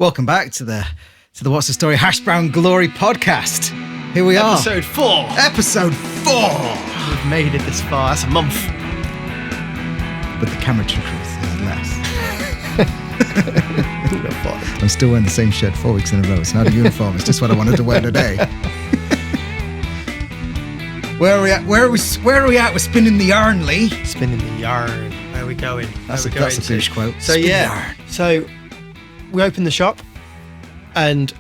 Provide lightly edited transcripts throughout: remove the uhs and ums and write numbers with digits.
Welcome back to the What's the Story Hash Brown Glory podcast. Here we are. Episode 4. Episode 4. We've made it this far. That's a month. But the camera trick is less. I'm still wearing the same shirt 4 weeks in a row. It's not a uniform. It's just what I wanted to wear today. Where are we at? Where are we at? We're spinning the yarn, Lee. Spinning the yarn. Where are we going? That's a British quote. So Spin yeah. yarn. So we opened the shop, and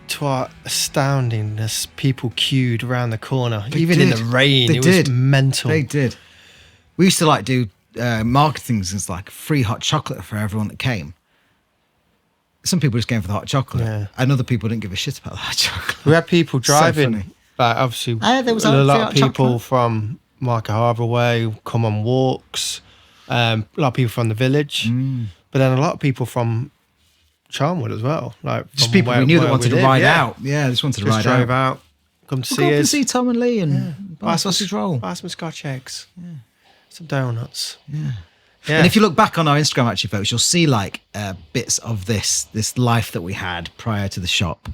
to our astounding, there's people queued around the corner, even in the rain. It was mental. They did. We used to do market things as like free hot chocolate for everyone that came. Some people just came for the hot chocolate, and other people didn't give a shit about the hot chocolate. We had people driving. So funny. Obviously, there was a lot of people chocolate from Market Harbour Way come on walks. A lot of people from the village, but then a lot of people from Charnwood as well. Just people we knew that wanted to ride out. Yeah, just wanted to ride drive out. Come to see us. And see Tom and Lee and buy a sausage roll. Buy some Scotch eggs. Yeah. Some donuts. Yeah. And if you look back on our Instagram, actually, folks, you'll see bits of this life that we had prior to the shop.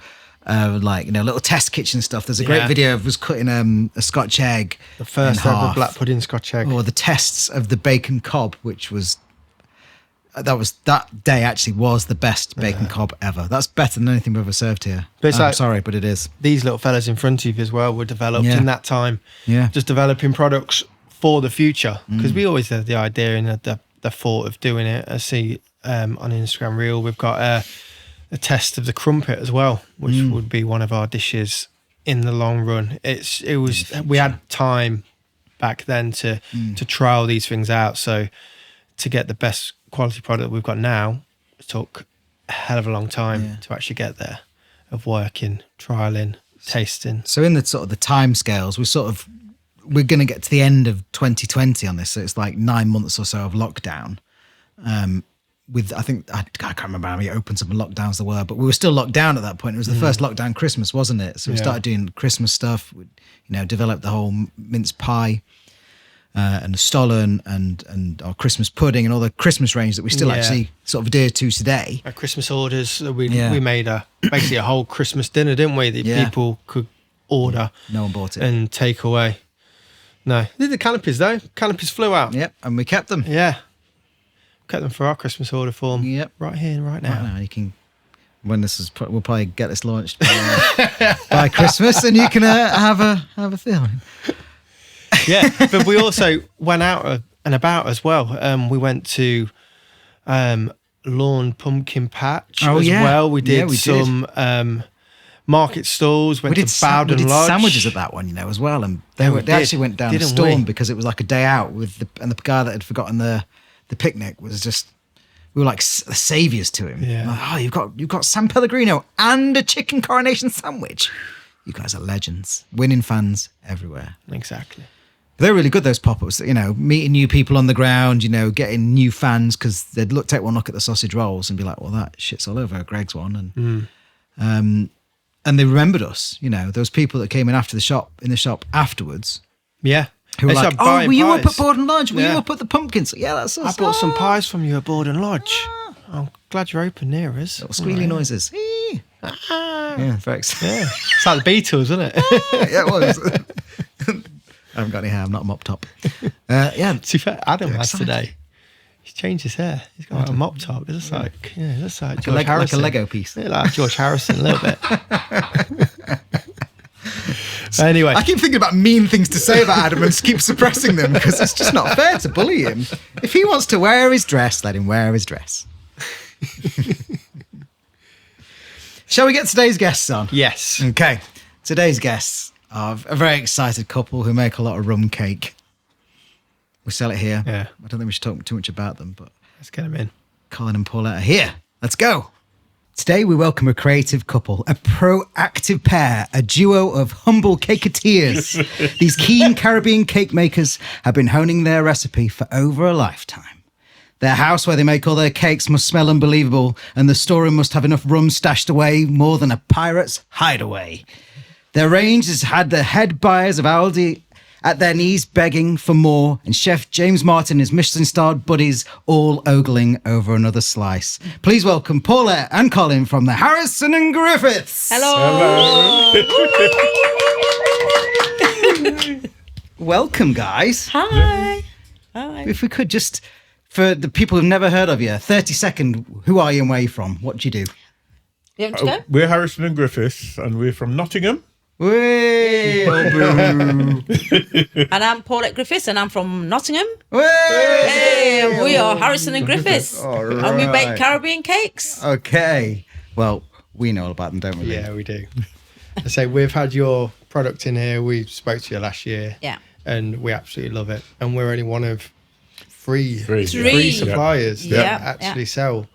Little test kitchen stuff. There's a great video of us cutting a Scotch egg. The first ever black pudding Scotch egg. Or the tests of the bacon cob, which was... That day actually was the best bacon cob ever. That's better than anything we've ever served here. I'm sorry, but it is. These little fellas in front of you as well were developed in that time. Yeah. Just developing products for the future. Because we always had the idea and the thought of doing it. I see on Instagram Reel, we've got a test of the crumpet as well, which would be one of our dishes in the long run. We had time back then to trial these things out. So to get the best quality product that we've got now, it took a hell of a long time to actually get there, of working, trialing, tasting. So in the sort of the time scales, we're going to get to the end of 2020 on this. So it's like 9 months or so of lockdown. I can't remember how many opens up and lockdowns there were, but we were still locked down at that point. It was the first lockdown Christmas, wasn't it? So we started doing Christmas stuff. We, developed the whole mince pie and the stollen and our Christmas pudding and all the Christmas range that we still actually sort of adhere to today. Our Christmas orders, we made basically a whole Christmas dinner, didn't we? That people could order. No one bought it. And take away. No. They did the canopies though. Canopies flew out. Yep, and we kept them. Yeah. Kept them for our Christmas order form. Yep. Right here and right now. Right now, you can... We'll probably get this launched by Christmas, and you can have a feeling. Yeah, but we also went out and about as well. We went to Lawn Pumpkin Patch as well. We did some market stalls. Went to Bowden Lodge. We did sandwiches at that one, as well, and they actually went down a storm because it was like a day out and the guy that had forgotten the picnic was just. We were like the saviours to him. Yeah. Like, you've got San Pellegrino and a chicken coronation sandwich. You guys are legends. Winning fans everywhere. Exactly. They're really good, those pop-ups, meeting new people on the ground, getting new fans, because they'd take one look at the sausage rolls and be like, well, that shit's all over Greg's one. And they remembered us, those people that came in after in the shop afterwards. Yeah. Who were like, oh, were you up at Borden Lodge? Were you Yeah. up at the pumpkins? Yeah, that's us. I bought some pies from you at Borden Lodge. I'm glad you're open near us. Little squealy noises. Yeah, thanks. Yeah. It's like the Beatles, isn't it? Yeah, it was. I haven't got any hair. I'm not a mop top. Yeah. To be fair, Adam has today. He's changed his hair. He's got a mop top. It looks like George Harrison. Like a Lego piece. Yeah, like George Harrison a little bit. Anyway, I keep thinking about mean things to say about Adam and just keep suppressing them because it's just not fair to bully him. If he wants to wear his dress, let him wear his dress. Shall we get today's guests on? Yes. Okay. Today's guests are a very excited couple who make a lot of rum cake. We sell it here. Yeah. I don't think we should talk too much about them, but Let's get them in. Colin and Paulette are here. Let's go. Today we welcome a creative couple, a proactive pair, a duo of humble caketeers. These keen Caribbean cake makers have been honing their recipe for over a lifetime. Their house where they make all their cakes must smell unbelievable, and the storeroom must have enough rum stashed away more than a pirate's hideaway. Their range has had the head buyers of Aldi at their knees begging for more, and Chef James Martin and his Michelin-starred buddies all ogling over another slice. Please welcome Paulette and Colin from the Harrison and Griffiths. Hello. Welcome, guys. Hi. Hi. If we could just, for the people who've never heard of you, 30-second, who are you and where are you from? What do you do? You want to go? We're Harrison and Griffiths, and we're from Nottingham. Way! And I'm Paulette Griffiths, and I'm from Nottingham. Way! Hey, we are Harrison and Griffiths, and we bake right. Caribbean cakes. Okay. Well, we know all about them, don't we? Yeah, we do. I say we've had your product in here. We spoke to you last year. Yeah. And we absolutely love it. And we're only one of three Three. suppliers that Yeah. actually sell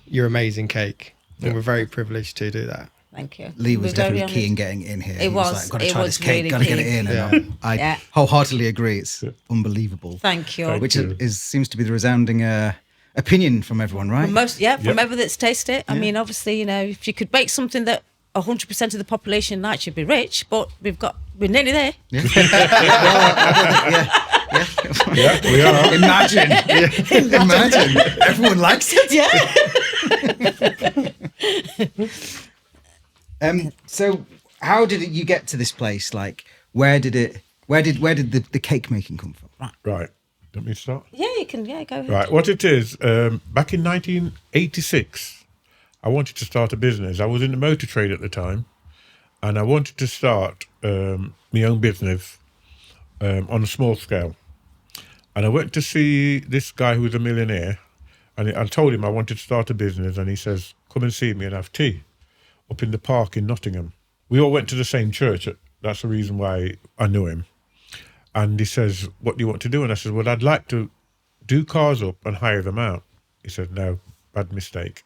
your amazing cake. And we're very privileged to do that. Thank you. Lee was We're very definitely key in honoured. getting in here. It He was. like, got to It try was this cake, really got to get key. it in. Yeah. And I Yeah. wholeheartedly agree. It's unbelievable. Thank you. Which seems to be the resounding opinion from everyone, right? From everyone that's tasted it. I mean, obviously, if you could bake something that 100% of the population likes, you'd be rich. But we're nearly there. Yeah, We are. Imagine. Imagine. Everyone likes it. Yeah. So how did you get to this place? Like, where did the cake making come from? Right. Let me start. Yeah, you can. Yeah, go ahead. Right. What it is, back in 1986, I wanted to start a business. I was in the motor trade at the time, and I wanted to start my own business on a small scale. And I went to see this guy who was a millionaire, and I told him I wanted to start a business, and he says, come and see me and have tea up in the park in Nottingham. We all went to the same church. That's the reason why I knew him. And he says, what do you want to do? And I said, well, I'd like to do cars up and hire them out. He said, no, bad mistake.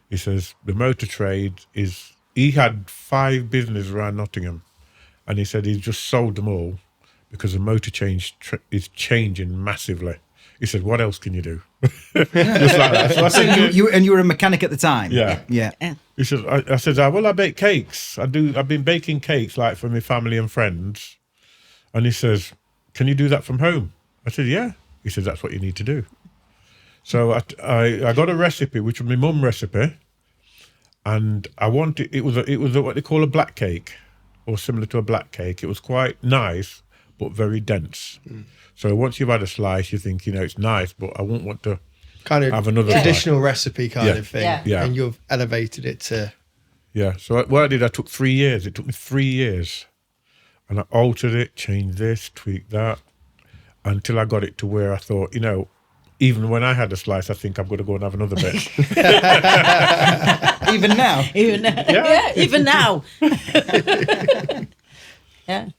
He says, the motor trade he had 5 businesses around Nottingham. And he said he's just sold them all because the motor change is changing massively. He said, what else can you do? Just like that. So I So said, you were a mechanic at the time. Yeah. Yeah. He said, I said, well, I bake cakes. I've been baking cakes like for my family and friends. And he says, can you do that from home? I said, yeah. He said, that's what you need to do. So I got a recipe, which was my mum's recipe. And I wanted, it was what they call a black cake, or similar to a black cake. It was quite nice, but very dense. So once you've had a slice, you think, it's nice, but I won't want to Kind have of another traditional recipe kind Yeah. of thing. Yeah. And you've elevated it to... Yeah, so what I did, I took 3 years. It took me 3 years. And I altered it, changed this, tweaked that, until I got it to where I thought, even when I had a slice, I think I'm going to go and have another bit. Even now. Even now. Yeah.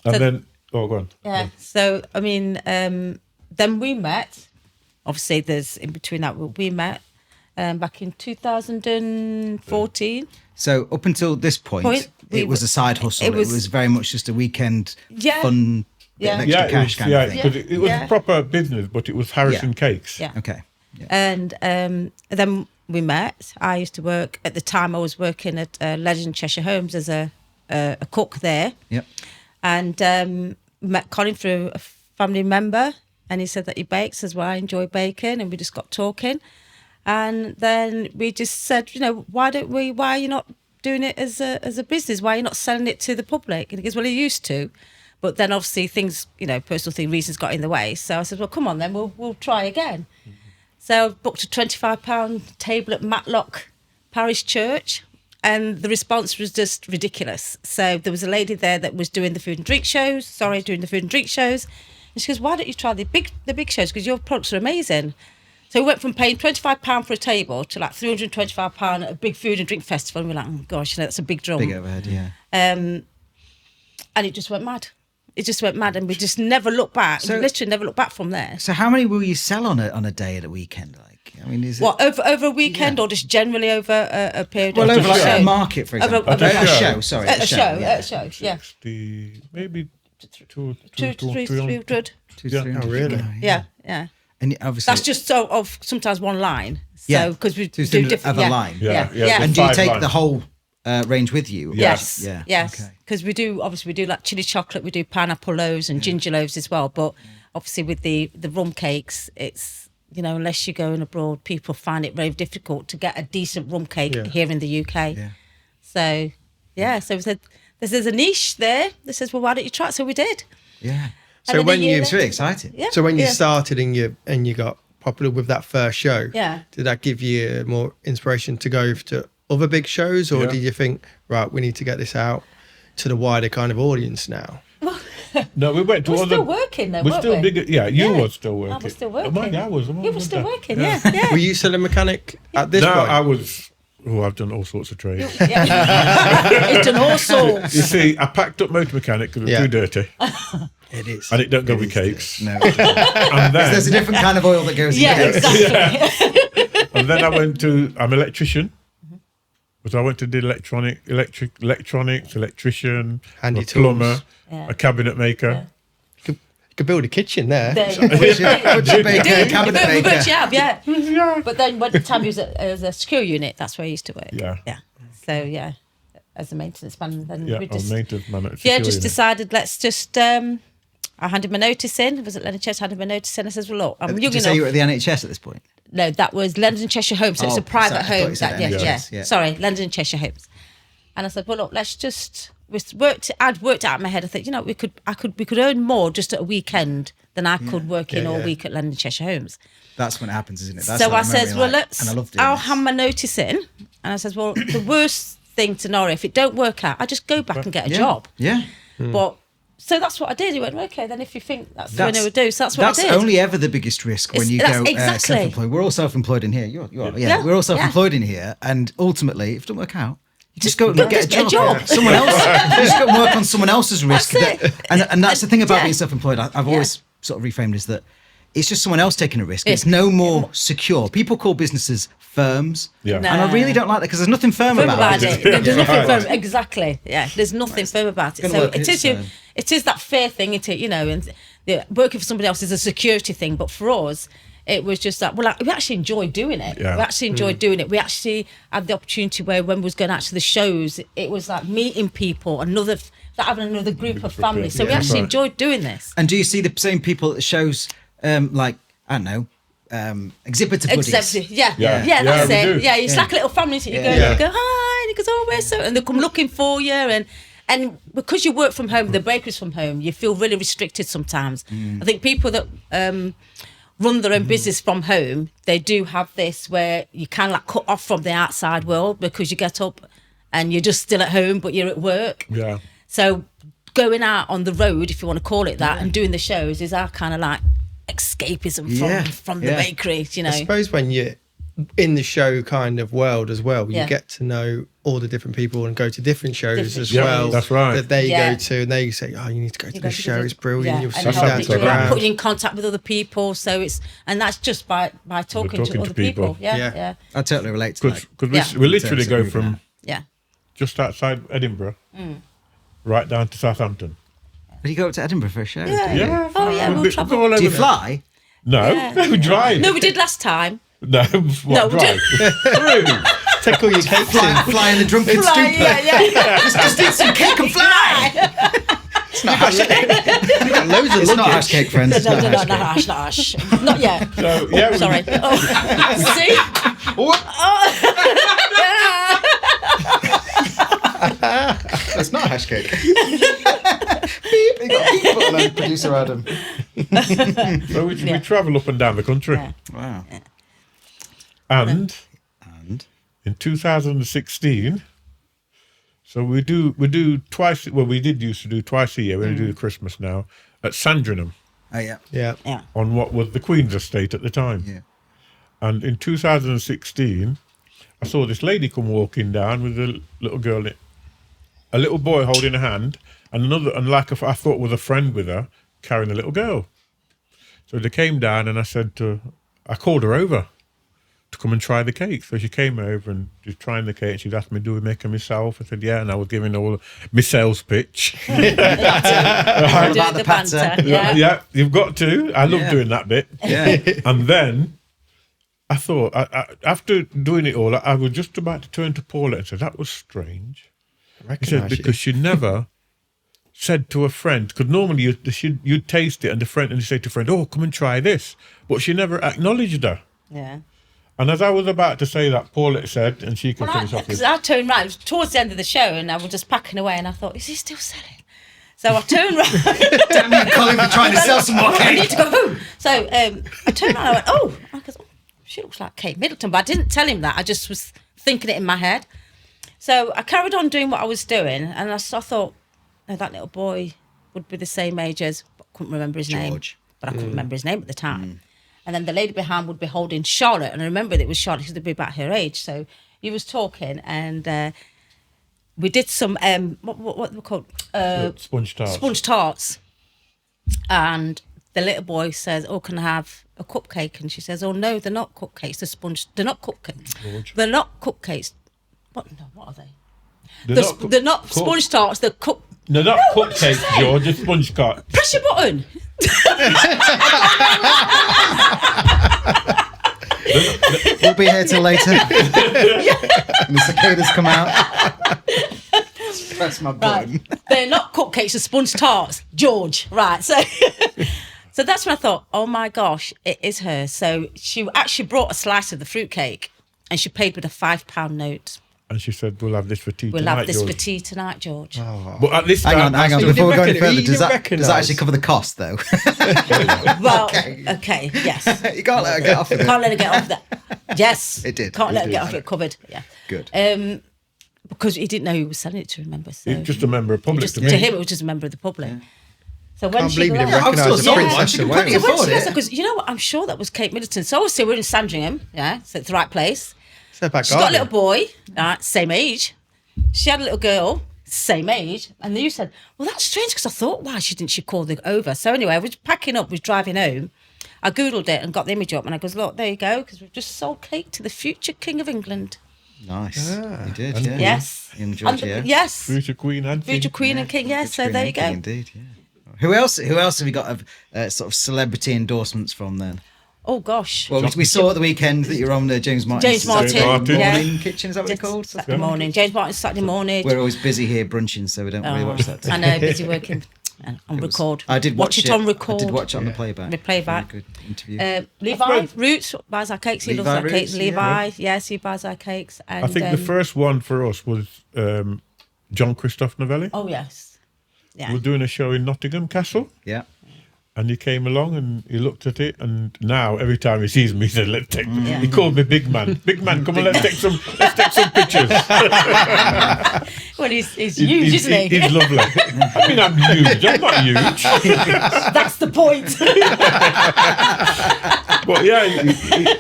And then, go on. Yeah. So, I mean, then we met. Obviously, there's in between that, we met back in 2014. So up until this point, it was a side hustle. It was very much just a weekend fun bit of extra cash kind of thing. because it was a proper business, but it was Harrison Cakes. Yeah. Okay. Yeah. And then we met. I used to work, at the time I was working at Legend Cheshire Homes as a cook there. Yep. And met Colin through a family member, and he said that he bakes as well. I enjoy baking, and we just got talking. And then we just said, why are you not doing it as a business? Why are you not selling it to the public? And he goes, well, he used to. But then obviously things, personal reasons got in the way. So I said, well, come on then, we'll try again. Mm-hmm. So I booked a £25 table at Matlock Parish Church, and the response was just ridiculous. So there was a lady there that was doing the food and drink shows. And she goes, why don't you try the big shows? Because your products are amazing. So we went from paying £25 for a table to like £325 at a big food and drink festival. And we're like, oh gosh, that's a big drum. Big overhead, yeah. And it just went mad. And we just never looked back. So- Literally never looked back from there. So how many will you sell on a day at a weekend? Like, I mean, is it What, over a weekend or just generally over a period well of over like show? a market, for example? Over a a show, sorry, At a show, yeah. yeah. 60, maybe Two, 300. 300. 200-300. Oh, really? Yeah. And obviously, That's just of sometimes one line. So, Yeah. because we So do it's different. of a line. Yeah. And do you Five take lines. the whole range with you? Yes, Yeah. yes. Okay. Because we do like chili chocolate, we do pineapple loaves and ginger loaves as well. But obviously with the rum cakes, it's, unless you're going abroad, people find it very difficult to get a decent rum cake here in the UK. Yeah. So so we said, there's a niche there. They says, well, why don't you try it? So we did. Yeah. And So then when a year you It's really exciting. Yeah. So when you yeah. started and you got popular with that first show, Yeah. did that give you more inspiration to go to other big shows, or Yeah. did you think, right, we need to get this out to the wider kind of audience now? No, we went to We're other. still working though, We're weren't still we? bigger. Yeah, you Yeah. were still working. I was still Oh, working. I was. You were still working, Yeah. yeah. Were you still a mechanic at this No, point? I was. Oh, I've done all sorts of trades. It's an all sorts. You see, I packed up motor mechanic because it was Yeah. too dirty, It is. and it don't go It with is cakes. No. And then, There's a different kind of oil that goes in Yeah, cakes. exactly. and then I went to. I'm an electrician, but I went to do electronics, electrician, Handy a plumber, tools. Yeah. a cabinet maker. You could build a kitchen there. Butcher baker, cabinet maker. Yeah. But then when the time he was as a secure unit, that's where he used to work. Yeah. Yeah. So yeah, as a maintenance man, then Yeah, we I'm just maintenance man at just Security. decided let's just. I handed my notice in. Was it London Cheshire? Handed my notice in. I says, well, look, I'm Did young you say you were enough. at the NHS at this point? No, that was London Cheshire Homes. So it's Oh, a private sorry, I thought home. you said That, NHS, yeah. Sorry, London Cheshire Homes. And I said, well, look, let's just. I'd worked out in my head. I thought, we could earn more just at a weekend than I could working all week at London Cheshire Homes. That's when it happens, isn't it? That's So what I remember says, being well, like, and I love doing I'll this. hand my notice in. And I says, well, the worst thing to know, if it don't work out, I just go back and get a job. Yeah. But so that's what I did. He went, okay, then if you think that's what I would do, so that's what That's I did. only ever the biggest risk when you That's go exactly. self-employed. We're all self-employed in here. You are, Yeah, we're all self-employed yeah. in here. And ultimately, if it doesn't work out, you just go and get just a get a job. job. Someone else. You just go and work on someone else's risk. That's it. And that's the thing about Yeah. being self-employed. I've always sort of reframed is that it's just someone else taking a risk. It's no more secure. People call businesses firms. Yeah. No. And I really don't like that because there's nothing firm Firm about it. There's nothing Right. firm. Exactly. Yeah. There's nothing firm about it. gonna So work it its, is. It is that fair thing. And working for somebody else is a security thing. But for us, it was just that. Well, we actually enjoyed doing it. Yeah. We actually enjoyed doing it. We actually had the opportunity where when we was going out to the shows, it was like meeting people, having another group of family. So we Yeah. actually Right. enjoyed doing this. And do you see the same people at shows like, I don't know, exhibitor buddies? Exactly. Yeah, Yeah. yeah, that's Yeah, we it. do. Yeah, it's like a little family. So you go, Yeah. you go, hi, and he goes, oh, where's so? And they come looking for you, and because you work from home, the bakery's from home, you feel really restricted sometimes. I think people that run their own business from home, they do have this where you kind of like cut off from the outside world because you get up and you're just still at home, but you're at work. Yeah. So going out on the road, if you want to call it that, and doing the shows is our kind of like escapism from the bakery, you know. I suppose when you're in the show kind of world as well, Yeah. you get to know all the different people and go to different shows Different as shows. well. Yeah, that's right. That they Yeah. go to, and they say, "Oh, you need to go to this show. It's brilliant. Yeah. You'll And sit then down obviously to the you're ground." putting you in contact with other people, so and that's just by talking to other people. Yeah, Yeah. yeah, I totally relate to that. Because Yeah. we literally Totally go agree with from yeah. just outside Edinburgh right down to Southampton. But you go up to Edinburgh for a show? Yeah. do you? Yeah. Oh, yeah, we'll we travel. go all Do you over fly? No, Yeah. we drive. No, we did last time. No, what, we drive? Through. Take all your cakes in. Fly in the drunken Fly, stupor. yeah. Just eat some cake and fly. It's not hash cake. You've got loads of It's not luggage. hash cake, friends. It's No, not no, hash no, cake. not hash. Not yet. So, yeah, we- Sorry. Oh. See? It's not hash cake. Beep. You got a beep button on producer Adam. So we travel up and down the country. Yeah. Wow. And And in 2016, so we do twice. Well, we did used to do twice a year. We only do the Christmas now at Sandringham oh yeah. Yeah. Yeah. on what was the Queen's estate at the time. Yeah. And in 2016, I saw this lady come walking down with a little girl, a little boy holding a hand, and another, and like I thought was a friend with her, carrying a little girl. So they came down, and I called her over to come and try the cake. So she came over and was trying the cake. She'd asked me, "Do we make them myself?" I said, "Yeah," and I was giving all my sales pitch. All Doing about the the patter. banter. Yeah. Yeah, you've got to. I love Yeah. doing that bit. Yeah. And then I thought, after doing it all, I was just about to turn to Paula and say, that was strange. He said, because she never said to a friend, because normally you'd taste it and you say to a friend, oh, come and try this. But she never acknowledged her. Yeah. And as I was about to say that, Paula said, and she can finish off because I turned round, it was towards the end of the show, and I was just packing away, and I thought, is he still selling? So I turned round. Damn you, Colin, for trying to sell some more I cake. need to go home. So I turned around and I went, oh. I goes, oh, she looks like Kate Middleton. But I didn't tell him that. I just was thinking it in my head. So I carried on doing what I was doing. And I thought, no, that little boy would be the same age as, but I couldn't remember his name. But I couldn't remember his name at the time. And then the lady behind would be holding Charlotte. And I remember that it was Charlotte because they'd be about her age. So he was talking and we did some, what were called? sponge tarts. Sponge tarts. And the little boy says, oh, can I have a cupcake? And she says, oh, no, they're not cupcakes. They're not cupcakes. George. They're not cupcakes. What are they? They're not sponge tarts. They're They're not what did you cupcakes, say? George. They're sponge tarts. Press your button. We'll be here till later. And the cicadas come out. Press my button. Right. They're not cupcakes, they're sponge tarts. George. Right. So so that's when I thought, oh my gosh, it is her. So she actually brought a slice of the fruitcake and she paid with a £5 note. And she said, we'll have this for tea We'll tonight, have this George. for tea tonight, George. But at this Hang on. Before we go any further, does that recognise? actually cover the cost, though? Well, okay, yes. You can't let her get off of it. Can't let her get off that. Yes. It did. Can't It let her did. get off it, covered. Yeah. Good. Because he didn't know who was selling it to, remember. So He's just a member of public just, to to me. him, it was just a member of the public. So when Can't she believe you didn't got- I was recognise still the sorry, princess. she can Wow. probably So when afford she it. because you know what, I'm sure that was Kate Middleton. So obviously we're in Sandringham, yeah, so it's the right place. Step back She's got a garden. little boy, right, same age. She had a little girl, same age. And then you said, well, that's strange because I thought, why didn't she call the over? So anyway, I was packing up, was driving home. I Googled it and got the image up and I goes, look, there you go, because we've just sold cake to the future King of England. Nice. You did, And- yeah. Yes. In Georgia. Yes. Future Queen and King. Future Queen and King, yes. So there you go. Indeed, yeah. Who else have we got of sort of celebrity endorsements from then? Oh, gosh. Well, we saw at the weekend that you're on the James Martin. James Martin, yeah. Morning Kitchen, is that what it's called? Saturday morning. James Martin, Saturday morning. We're always busy here brunching, so we don't really watch that. I know, busy working on record. I did watch it on record. I did watch it on the playback. The playback. Very good interview. Levi Roots buys our cakes. He Levi loves our Roots, cakes. yeah. Levi, yes, he buys our cakes. And, I think the first one for us was John Christoph Novelli. Oh yes, yeah. We're doing a show in Nottingham Castle. Yeah. And he came along and he looked at it, and now every time he sees me, he said, "Let's take." Yeah. He called me Big Man. Big Man, come on, let's take some pictures. Well, he's huge, isn't he? He's lovely. I mean, I'm huge. I'm not huge. That's the point. But yeah,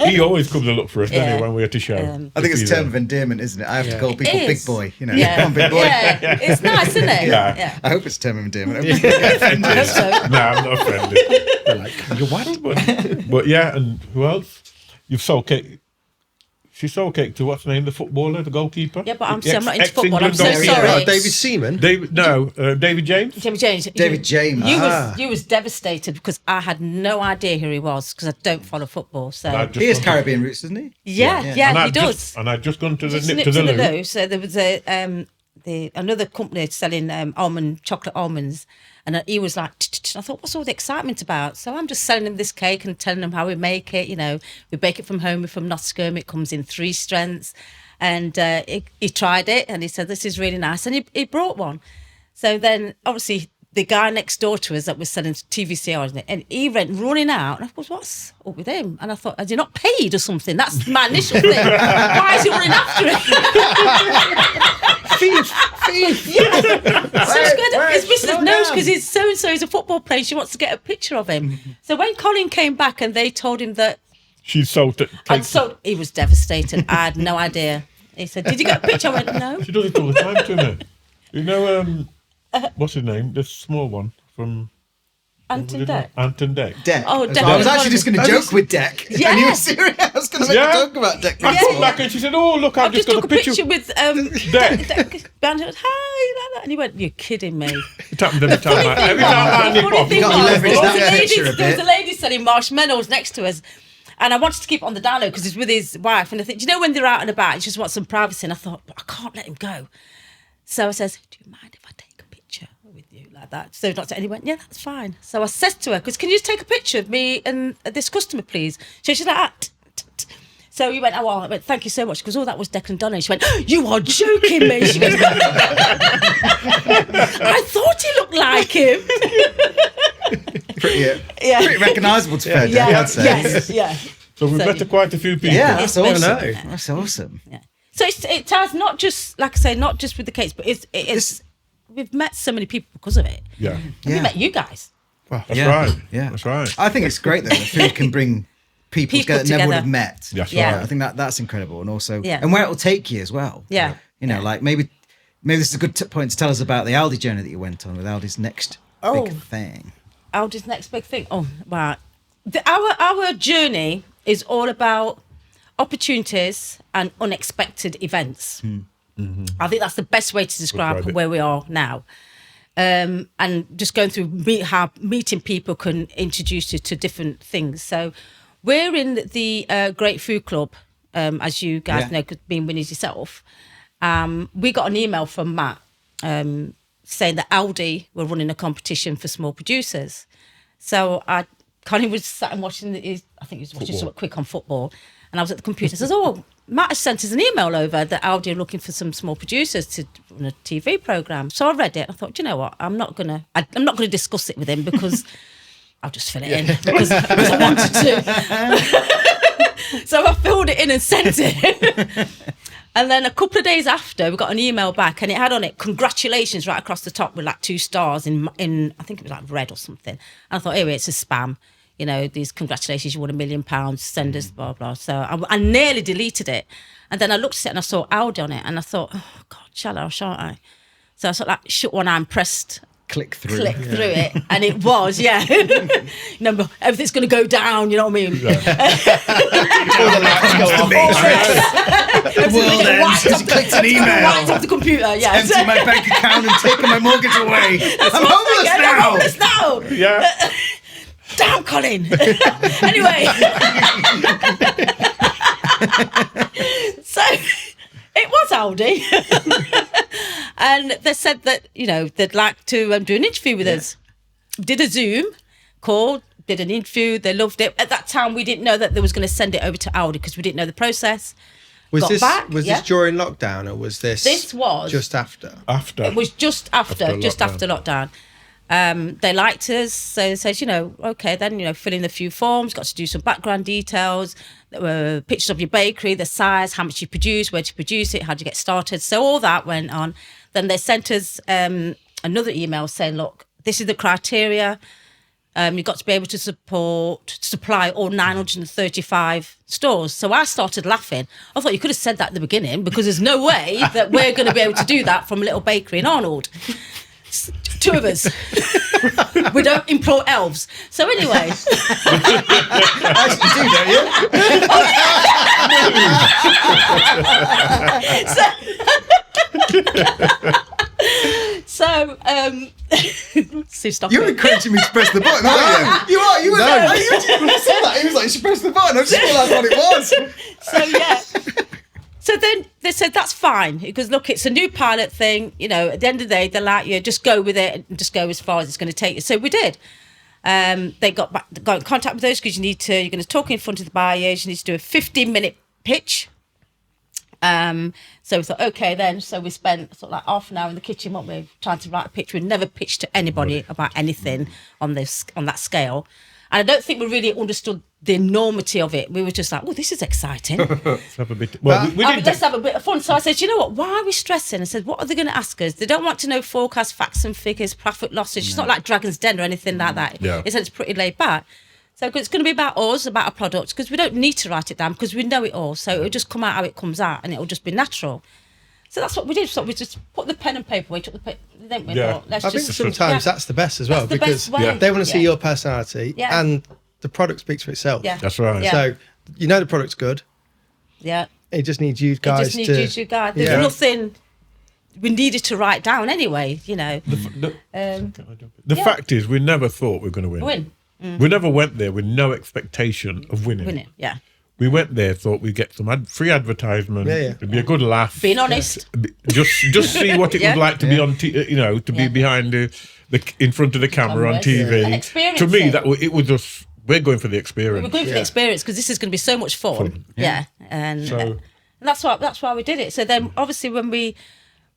he always comes and look for us, doesn't Yeah. he, when we're at the show? I think it's He's a term there. of endearment, isn't it? I have to call people It big is. boy. You know, Yeah. come on, big boy. Yeah, it's nice, isn't it? Yeah. I hope it's a term of endearment. I hope so. No, I'm not offended. They're like, you what? But yeah, and who else? You've sold cake. She sold cake to what's the name? The footballer, the goalkeeper. Yeah, but I'm The not into football. I'm ex-England so goalkeeper. sorry. David Seaman. David James. David James. David James. You was devastated because I had no idea who he was because I don't follow football. So I just He has gone to- Caribbean roots, doesn't he? yeah, and he I've does. Just, and I've just gone to the Just nip nipped to the loo. loo. So there was another company selling chocolate almonds, and he was like, I thought, what's all the excitement about? So I'm just selling him this cake and telling him how we make it. You know, we bake it from home. We're from Nottingham. It comes in 3 strengths, and he tried it and he said, this is really nice, and he brought one. So then obviously the guy next door to us that was selling TVCR, and he went running out. And I thought, what's up with him? And I thought, has he not paid or something? That's my initial thing. Why is he running after him? Thief. Yeah. So it's good. Where? His missus Slow knows down. because he's so-and-so is a football player. She wants to get a picture of him. So when Colin came back and they told him that, She sold it. and so he was devastated. I had no idea. He said, did you get a picture? I went, no. She does it all the time to me. You know, what's his name? The small one from Anton Deck. Anton Deck. Deck. Oh, Deck. I was actually just going to joke with Deck. And you were Yes. serious. I was going to make Yeah. a joke about Deck. I come back and she said, "Oh, look, I've I've just got took a a picture picture." with Deck. Deck. And he went, hi, like that. And he went, you're kidding me. It happens every time. Every time I The nip funny off. thing gotta was, leverage there was that a lady- picture a there was bit. a lady selling marshmallows next to us. And I wanted to keep it on the down low because he's with his wife. And I think, do you know when they're out and about, he just wants some privacy. And I thought, but I can't let him go. So I says, do you mind if I take a picture with you like that? So Dr. Ellie went, yeah, that's fine. So I said to her, because can you just take a picture of me and this customer, please? So she's like, So he went, oh, well, I went, thank you so much, because all that was Declan Donnelly. And she went, you are joking me. She goes, I thought he looked like him. Pretty recognisable to fair, I'd say. Yes, yeah. So we've met quite a few people. Yeah, that's awesome. Yeah. That's awesome. Yeah. So it has not just, like I say, not just with the cakes, but it's we've met so many people because of it. Yeah. And we met you guys. Well, that's right. Yeah, that's right. I think it's great though that food can bring people together that never would have met. That's Yeah. right. I think that's incredible, and also Yeah. and where it will take you as well. Yeah. You know, like maybe this is a good point to tell us about the Aldi journey that you went on with Aldi's next big thing. Aldi's next big thing. Oh, wow. Our journey is all about opportunities and unexpected events. I think that's the best way to describe where we are now. And just going through how meeting people can introduce you to different things. So we're in the Great Food Club, as you guys know, 'cause being Winnie's yourself. We got an email from Matt saying that Aldi were running a competition for small producers. So Connie was sat and watching, I think he was watching something quick on football, and I was at the computer. I says, oh, Matt has sent us an email over that Aldi are looking for some small producers to run a TV programme. So I read it. I thought, do you know what? I'm not gonna discuss it with him because I'll just fill it in because I wanted to. So I filled it in and sent it. And then a couple of days after, we got an email back, and it had on it congratulations right across the top with like 2 stars in I think it was like red or something. And I thought, anyway, it's a spam. You know, these congratulations, you won £1 million, send us, blah, blah. So I nearly deleted it. And then I looked at it and I saw Aldi on it, and I thought, oh, God, shall I or shan't I? So I sort of like shut one eye and pressed click through it, and it was, Remember, everything's going to go down, you know what I mean? All the lights go off. The world ends because you clicked an email. Right off the computer, yeah. Empty my bank account and taking my mortgage away. I'm homeless now. Yeah. Damn, Colin. Anyway. So it was Aldi. And they said that, you know, they'd like to do an interview with us. Did a Zoom call, did an interview. They loved it. At that time, we didn't know that they was going to send it over to Aldi because we didn't know the process. Was this during lockdown, or was this? This was just after. After. It was just after lockdown. They liked us, so they said, you know, okay, then, you know, fill in a few forms, got to do some background details, pictures of your bakery, the size, how much you produce, where to produce it, how to get started. So all that went on. Then they sent us another email saying, look, this is the criteria. You've got to be able to supply all 935 stores. So I started laughing. I thought you could have said that at the beginning, because there's no way that we're going to be able to do that from a little bakery in Arnold. 2 of us. We don't import elves. So anyway. Actually, do, don't you? Stop You're it. encouraging me to press the button, aren't you? You are. You were. No. I saw that. He was like, you should press the button. I just realised what it was. So yeah. So then they said, that's fine. Because look, it's a new pilot thing. You know, at the end of the day, they're like, you just go with it and just go as far as it's going to take you. So we did. They got in contact with us because you're going to talk in front of the buyers. You need to do a 15-minute pitch. So we thought, okay, then. So we spent sort of like half an hour in the kitchen, weren't we, trying to write a pitch. We'd never pitched to anybody about anything on that scale. And I don't think we really understood the enormity of it. We were just like, oh, this is exciting. Let's have a bit. Well, let's have a bit of fun. So I said, you know what? Why are we stressing? I said, what are they going to ask us? They don't want to know forecast, facts and figures, profit losses. It's not like Dragon's Den or anything like that. Yeah. It's pretty laid back. So it's going to be about us, about our products, because we don't need to write it down because we know it all. So it'll just come out how it comes out, and it'll just be natural. So that's what we did. So we just put the pen and paper away, took the pen, didn't we? Yeah. Let's I think just, sometimes that's the best as well, That's the because best way. they want to see your personality, Yeah. and the product speaks for itself. Yeah. That's right. Yeah. So you know the product's good. Yeah. It just needs you guys It just needs you guys. There's Yeah. nothing we needed to write down anyway, you know. The fact is, we never thought we were going to win. We never went there with no expectation of winning. Winning, yeah. We went there, thought we'd get some free advertisement. It'd be a good laugh. Being honest. Just see what it was like to be on, to be behind the in front of the camera on TV. And experience To me, it. it was just we're going for the experience. We're going for the experience because this is going to be so much fun. Yeah. And that's why we did it. So then obviously when we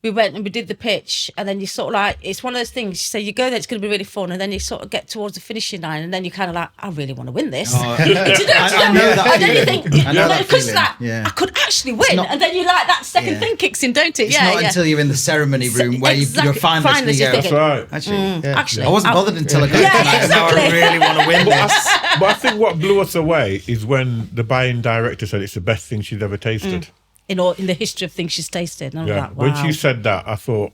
went and we did the pitch, and then you sort of like, it's one of those things, you say you go there, it's going to be really fun, and then you sort of get towards the finishing line, and then you're kind of like, I really want to win this. I know that And then you feeling. think, I know that because feeling. like, Yeah. I could actually win, not- and then you like that second thing kicks in, don't it? It's not until you're in the ceremony room where you're Exactly. finalist and Finalist, you you're go, thinking, That's right. actually, Actually, I wasn't bothered until I got Yeah, tonight, and now I exactly. really want to win this. But I think what blew us away is when the buying director said it's the best thing she's ever tasted. in the history of things she's tasted. And I was Yeah. like, wow. When she said that, I thought,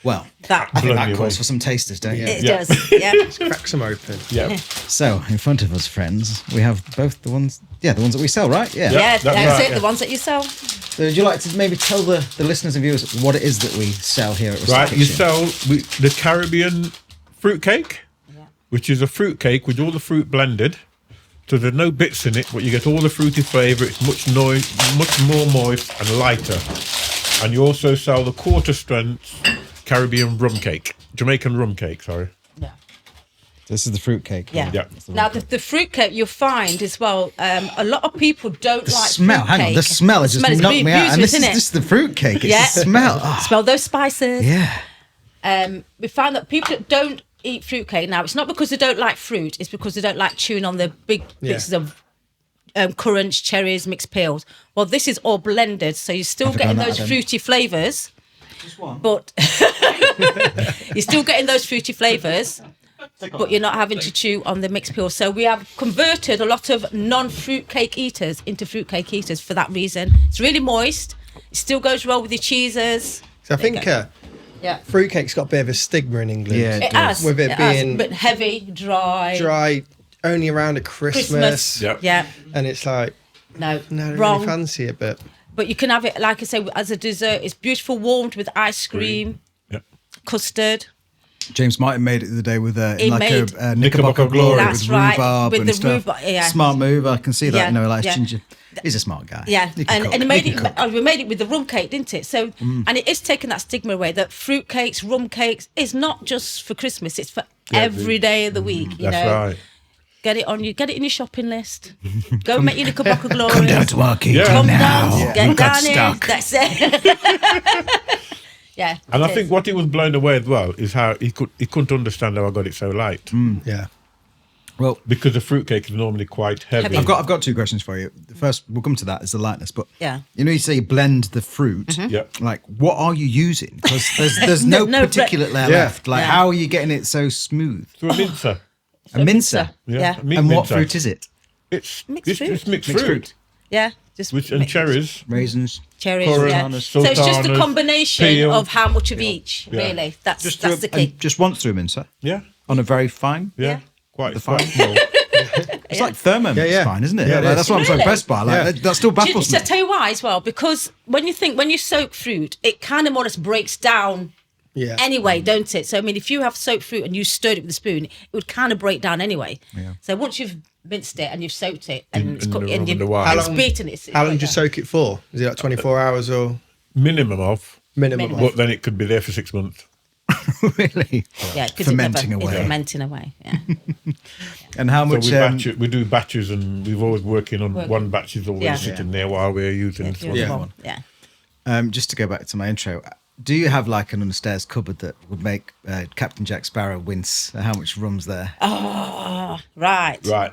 Well, that. I think Blown that me calls away. for some tasters, don't you? It Yeah. does, yeah. Cracks them open. yeah. So, in front of us, friends, we have both the ones that we sell, right? Yeah. Yeah, that's that's right, it, yeah. the ones that you sell. So, would you like to maybe tell the listeners and viewers what it is that we sell here at Right, you Kitchen? sell the Caribbean fruit cake, which is a fruit cake with all the fruit blended. So there's no bits in it, but you get all the fruity flavour. It's much more moist and lighter. And you also sell the quarter strength Caribbean rum cake, Jamaican rum cake. Sorry. Yeah. This is the fruit cake. Yeah. Yeah. Now the fruit cake you'll find as well. A lot of people don't The like smell, fruit hang on, cake. the smell has just is knocked me out. And beautiful, this isn't is the fruit cake. It's Yeah. the smell. Oh, Smell those spices. yeah. We find that people that don't eat fruit cake now, it's not because they don't like fruit, it's because they don't like chewing on the big pieces of currants, cherries, mixed peels. Well, this is all blended, so you're still getting that, those Adam. fruity flavours. But you're still getting those fruity flavours, but you're not having to chew on the mixed peel. So we have converted a lot of non-fruit cake eaters into fruit cake eaters for that reason. It's really moist. It still goes well with your cheeses. So I There you think go. Yeah. fruitcake's got a bit of a stigma in England. Yeah. It has. With it has, being but heavy, dry. Dry, only around at Christmas. Yeah. Yeah. And it's like, No. no, I don't wrong. really fancy it, but But you can have it, like I say, as a dessert. It's beautiful, warmed with ice cream, Yeah. custard. James Martin made it the other day with He like made- a Knickerbocker Glory That's with right, rhubarb with and the stuff. rhubarb, yeah. Smart move. I can see that. Yeah, You know, like yeah. ginger. He's a smart guy. Yeah, He can cook. and he made He it. can cook. We made it with the rum cake, didn't it? So, and it is taking that stigma away that fruit cakes, rum cakes is not just for Christmas; it's for every day of the week. You That's know, right. get it in your shopping list. Go make your Knickerbocker Glory. Come down to our key Yeah. Come now. down, get Look at down here. stock. That's it. Yeah, And I it think is. what he was blown away as well is how he couldn't understand how I got it so light yeah. Well, because the fruitcake is normally quite heavy. Heavy. I've got two questions for you. The first, we'll come to that, is the lightness. But Yeah. you know, you say you blend the fruit. Yeah. Like, what are you using? Because there's no, No, particulate layer Yeah. left. Like, Yeah. how are you getting it so smooth? Through a mincer. A mincer. Yeah. a meat And what mincer. fruit is it? It's Mixed fruit. It's mixed Mixed fruit. Yeah, just And cherries. Raisins. cherries. Currants, Yeah. So it's just a sultanas, combination peel. of how much of each. Yeah. Really, that's through the a- key. and just once through a mincer. Yeah. On a very fine. Yeah. Yeah. Quite The quite fine- small. It's like thermo yeah. fine, isn't it? Yeah, it Like, is. that's what I'm so Really? impressed by. Like, Yeah. that still Do you, baffles me. to tell you why as well, because when you soak fruit, it kind of more or less breaks down Yeah. anyway, don't it? So I mean, if you have soaked fruit and you stirred it with a spoon, it would kind of break down anyway. Yeah. So once you've minced it and you've soaked it and it's in cooked the and rum and you've the wine. How it's long- beaten, it's How long do you yeah. soak it for? Is it like 24 hours or Minimum of. minimum? Minimum. But then it could be there for 6 months. Really? Yeah, because Fermenting it's away. fermenting away. Yeah. And how So much? we do batches, and we've always working on one batch is always Yeah. sitting there while we're using this one. Yeah. Yeah. Just to go back to my intro, do you have like an upstairs cupboard that would make Captain Jack Sparrow wince at how much rum's there? Right. Right.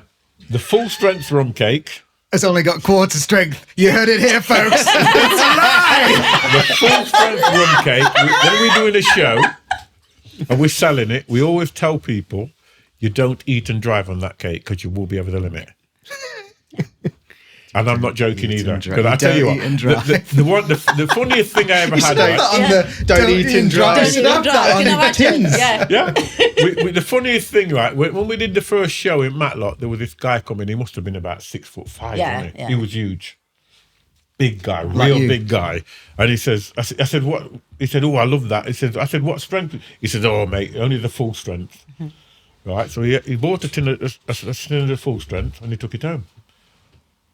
The full strength rum cake. It's only got quarter strength. You heard it here, folks. The full strength rum cake. When we're doing a show and we're selling it, we always tell people you don't eat and drive on that cake because you will be over the limit. And I'm not joking Eat either. and drive. Because I You tell you don't what, eat and drive. the funniest thing I ever had. Right? on the Don't eat and drive. Don't even Stop drive, that on you know, the actually, tins. Yeah. Yeah. The funniest thing, right, when we did the first show in Matlock, there was this guy coming. He must have been about 6'5", Yeah, wasn't he? yeah. He was huge. Big guy, Like real you. big guy. And he says, I said, what? He said, oh, I love that. I said, what strength? He said, oh, mate, only the full strength. Right, so he bought a tin of full strength and he took it home.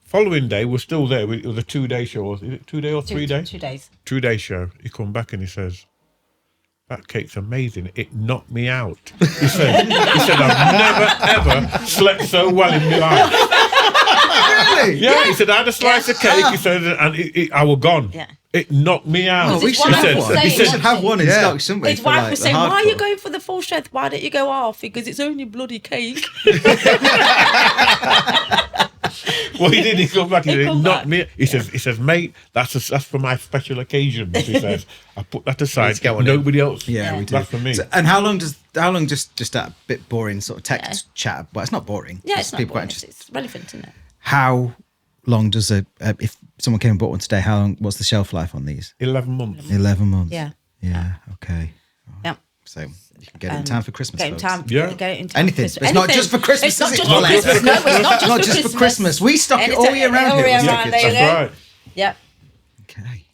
Following day, we're still there. It was a 2-day show. Is it 2 day or 3 day? 2 days. 2-day show. He come back and he says, "That cake's amazing. It knocked me out." He said, "I've never ever slept so well in my life." Really? Yeah, he said, "I had a slice of cake." He said, and I was gone. Yeah. It knocked me out. Oh, we His should wife have was one. saying- We should have one in Yeah. stock, shouldn't we? His for, wife like, was the saying, "Why are you hardcore? going for the full strength? Why don't you go half? Because it's only bloody cake." Well, he did. He come back. He He said, "It come knocked back. me." He says, "Mate, that's for my special occasions." He says, "I put that aside. Let's go on Nobody else. Yeah, we do. That's for me." So, and how long just that bit boring sort of tech chat? Well, it's not boring. Yeah, it's not people quite boring. interested. It's relevant, isn't it? How long does if someone came and bought one today? How long? What's the shelf life on these? 11 months. 11 months. Yeah. Yeah. Okay. Yeah. So you can get it in time for Christmas. Get it in folks. time. Yeah. Get it in time Anything. for It's not just for Christmas, It's not is it? just for Not Christmas. No, it's not just Not for just Christmas. for Christmas. We stock it all year round. All here year at the round. Kids. There you That's go. right. Yeah. Okay.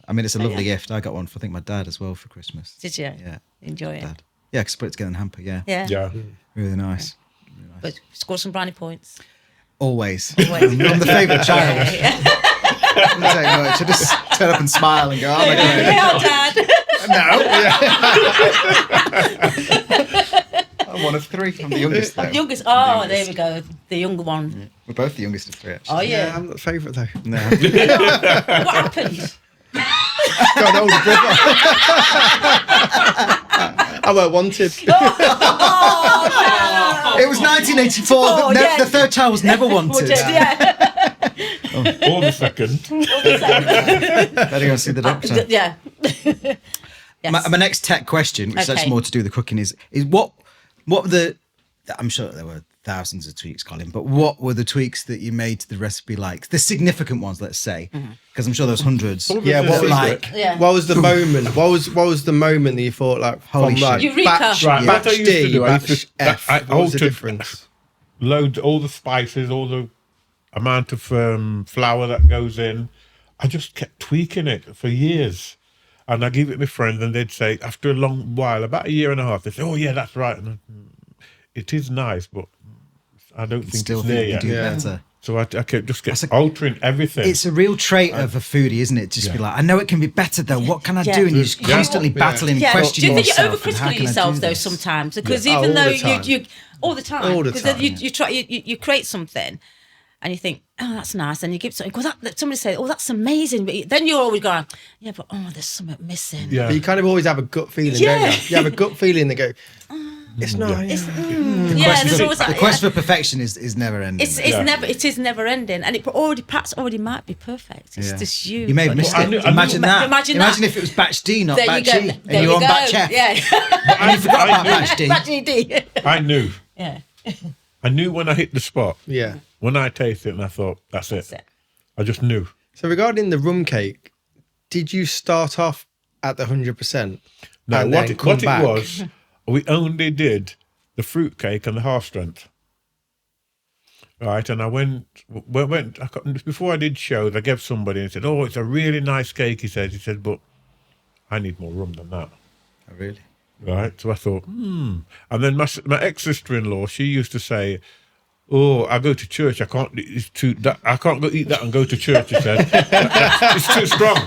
I mean, it's a lovely gift. I got one for, I think, my dad as well for Christmas. Did you? Yeah. Enjoy it. Dad. Yeah, because I put it together in a hamper. Yeah. Yeah. Yeah. Really nice. But score some brownie points. Always. Always. I'm the favourite child. Doesn't take much. I just turn up and smile and go, "Oh my god." Yeah, Dad. No. I'm one of 3. I'm the youngest though. Youngest. Oh, there we go. The younger one. We're both the youngest of 3 actually. Oh yeah. I'm not the favourite though. No. What happened? Got an older brother. I weren't wanted. It was 1984. Oh, yeah. The third child was never wanted. Yeah. Or the second. Better go and see the doctor. Yeah. Yes. My next tech question, which is Okay. actually more to do with the cooking, is what were the? I'm sure there were thousands of tweaks, Colin, but what were the tweaks that you made to the recipe? Like the significant ones, let's say, because I'm sure there was hundreds. Yeah, what was like? Yeah. What was the moment? What was the moment that you thought like Holy from like shit. Eureka. batch, Right, batch what I used to D, do, I used batch to- F? I What was the altered- difference? Load all the spices, all the amount of flour that goes in. I just kept tweaking it for years. And I give it to my friends and they'd say, after a long while, about a year and a half, they say, "Oh yeah, that's right." And it is nice, but I don't think Still it's there think you yet. do Yeah. better. So I kept That's a- altering everything. It's a real trait of a foodie, isn't it? Just be like, I know it can be better though. What can I Yeah. do? And you're just Yeah. constantly battling, Yeah. questioning Do you think you're yourself. and how overcritical can I yourself do though this? sometimes? Because Yeah. even Oh, all though the time. you all the time, All the because then time. you try you create something, and you think, "Oh, that's nice," and you give something. Because somebody say, "Oh, that's amazing," but then you're always going, "Yeah, but there's something missing." yeah. But you kind of always have a gut feeling, Yeah. don't you? You have a gut feeling that go, it's not. It's, Yeah. yeah, there's always The that. quest for perfection is never ending. It's Yeah. it is never ending, and it already might be perfect. It's Yeah. just you. You may have missed I it. knew- Imagine that. Imagine that. if it was batch D, not There batch you go. E, There and you're you on go. batch F. Yeah. And you forgot about knew- batch D. Batch D. I knew. Yeah. I knew when I hit the spot. Yeah. When I tasted it and I thought, that's it. That's it. I just knew. So regarding the rum cake, did you start off at the 100%? No, and what then it come back? was, we only did the fruit cake and the half strength. Right, and I went before I did shows, I gave somebody and said, "Oh, it's a really nice cake," he said, "but I need more rum than that." Oh, really? Right, so I thought, And then my ex-sister-in-law, she used to say, "Oh, I go to church. I can't. I can't go eat that and go to church." She said, "It's too strong."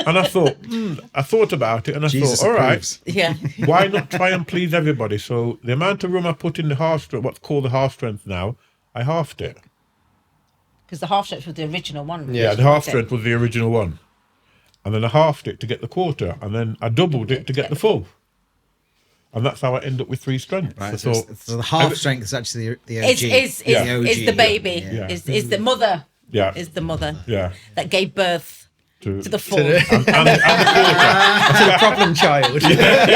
And I thought about it, and I Jesus thought, all right, approves. Yeah. why not try and please everybody? So the amount of rum I put in the half strength, what's called the half strength now, I halved it. Because the half strength was the original one. Yeah, the half strength was the original one, and then I halved it to get the quarter, and then I doubled it to get the full. And that's how I end up with 3 strengths. Right, So, so the half strength is actually the OG. Is Yeah. is the baby. Yeah. Is the mother. yeah, Is the mother yeah. that gave birth To to the full. and the quarter. To the problem child. Yeah,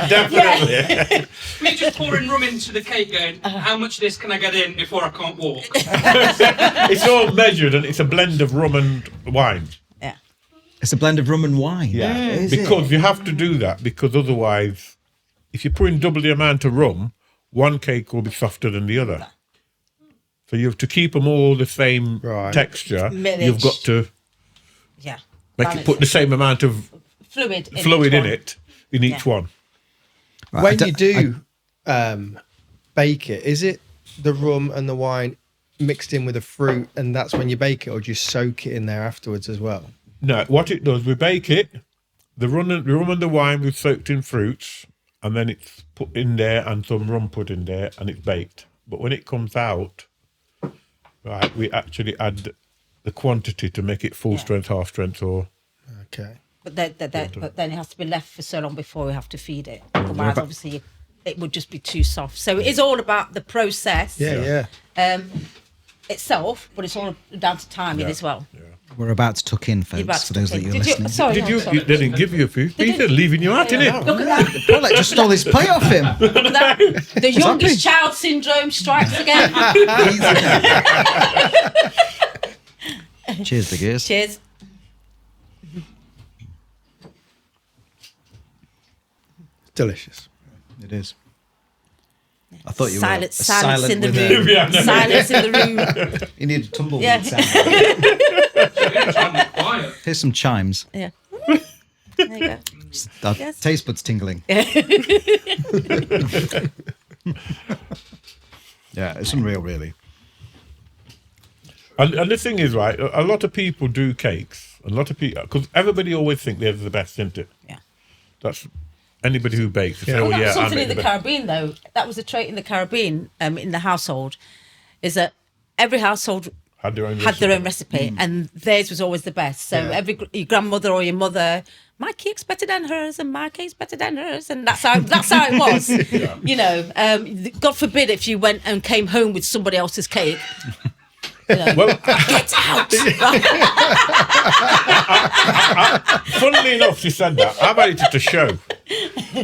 definitely. We're just pouring rum into the cake going, how much of this can I get in before I can't walk? It's all measured, and it's a blend of rum and wine. Yeah. It's a blend of rum and wine. Is it? Because you have to do that, because otherwise, if you put in double the amount of rum, one cake will be softer than the other. So you have to keep them all the same Right. texture. Millage. You've got to Yeah. make it put the same amount of fluid fluid each in one. it in each Yeah. one. Right, When I you don't- do bake it, is it the rum and the wine mixed in with the fruit, and that's when you bake it, or do you soak it in there afterwards as well? No, what it does, we bake it. The rum and the wine we've soaked in fruits, and then it's put in there and some rum put in there, and it's baked. But when it comes out, right, we actually add the quantity to make it full strength, half strength, or. Okay. But then it has to be left for so long before we have to feed it. Otherwise, obviously, it would just be too soft. So it is all about the process. Yeah. Itself, but it's all down to timing as well. Yeah. We're about to tuck in, You're about folks, to for those tuck that in. you're listening. Sorry, Did no, you? sorry. They didn't give you a food. Peter, leaving you out, innit? Look at that. Paul just stole his plate off him. Look at that. The youngest child syndrome strikes again. Cheers, big ears. Cheers. Delicious. It is. I thought you Silence were in the with room. Silence in the room. You need a tumbleweed Yeah. sound. Trying to be quiet. Here's some chimes. Yeah. There you go. Yes. Taste buds tingling. Yeah, it's unreal, really. And the thing is, right, a lot of people do cakes. A lot of people, because everybody always think they're the best, isn't it? Yeah. That's anybody who bakes. They say, Well, oh, that yeah, was I something make in the the best. Caribbean, though. That was a trait in the Caribbean, in the household, is that every household Had their own recipe, and theirs was always the best. So your grandmother or your mother, my cake's better than hers, and my cake's better than hers, and that's how it was. You know, God forbid if you went and came home with somebody else's cake. You know, Well, get out! funnily enough, she said that. I edited a show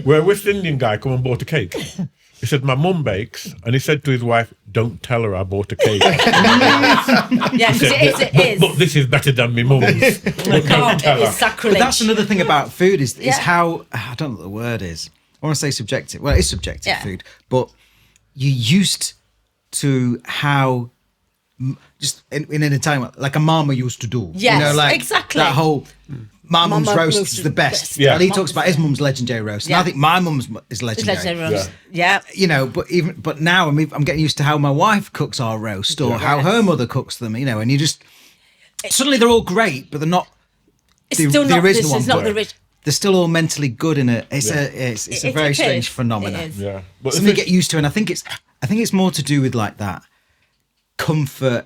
where a West Indian guy come and bought a cake. He said, my mum bakes. And he said to his wife, don't tell her I bought a cake. Yeah, because it is. But this is better than my mum's. But don't tell It her. is sacrilege. But that's another thing about food is Yeah. how, I don't know what the word is. I want to say subjective. Well, it's subjective, Yeah. food. But you're used to how, just in an Italian, like a mama used to do. Yes, you know, like exactly. that whole, my mum's Mama roast roast is is the the best. best. Yeah. And he talks about his mum's legendary roast. And Yeah. I think my mum's is It's legendary. legendary roast. Yeah. You know, but now I'm getting used to how my wife cooks our roast or how her mother cooks them, you know, and you just, suddenly they're all great, but they're not It's the still not. original This one. is not but the original. they're still all mentally good in it. It's a It- very it strange is. phenomenon. It is. Yeah. But Something you get used to, and I think it's more to do with like that comfort,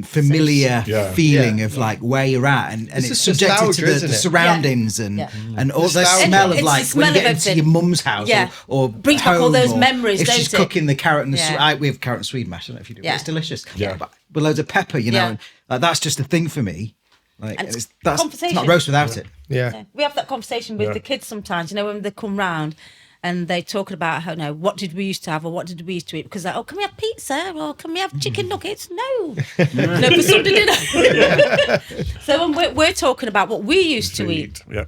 familiar Yeah. feeling Yeah. of like where you're at, and It's it's just subjected to nostalgia, the isn't it? surroundings Yeah. and all the Nostalgia. smell It's of the like smell when you of get into everything. your mum's house Yeah. or Brings back all home, those or memories, if she's don't it? cooking the carrot and the Yeah. we have carrot and swede mash. I don't know if you do, Yeah. but it's delicious. Yeah. But with loads of pepper, you know, Yeah. and like, that's just a thing for me. Like And it's it's not conversation. roast without it. Yeah. We have that conversation with Yeah. the kids sometimes, you know, when they come round and they talk about how, no, what did we used to have or what did we used to eat? Because like, oh, can we have pizza or can we have chicken nuggets? No. No, for Sunday dinner. So when we're talking about what we used to eat Yeah.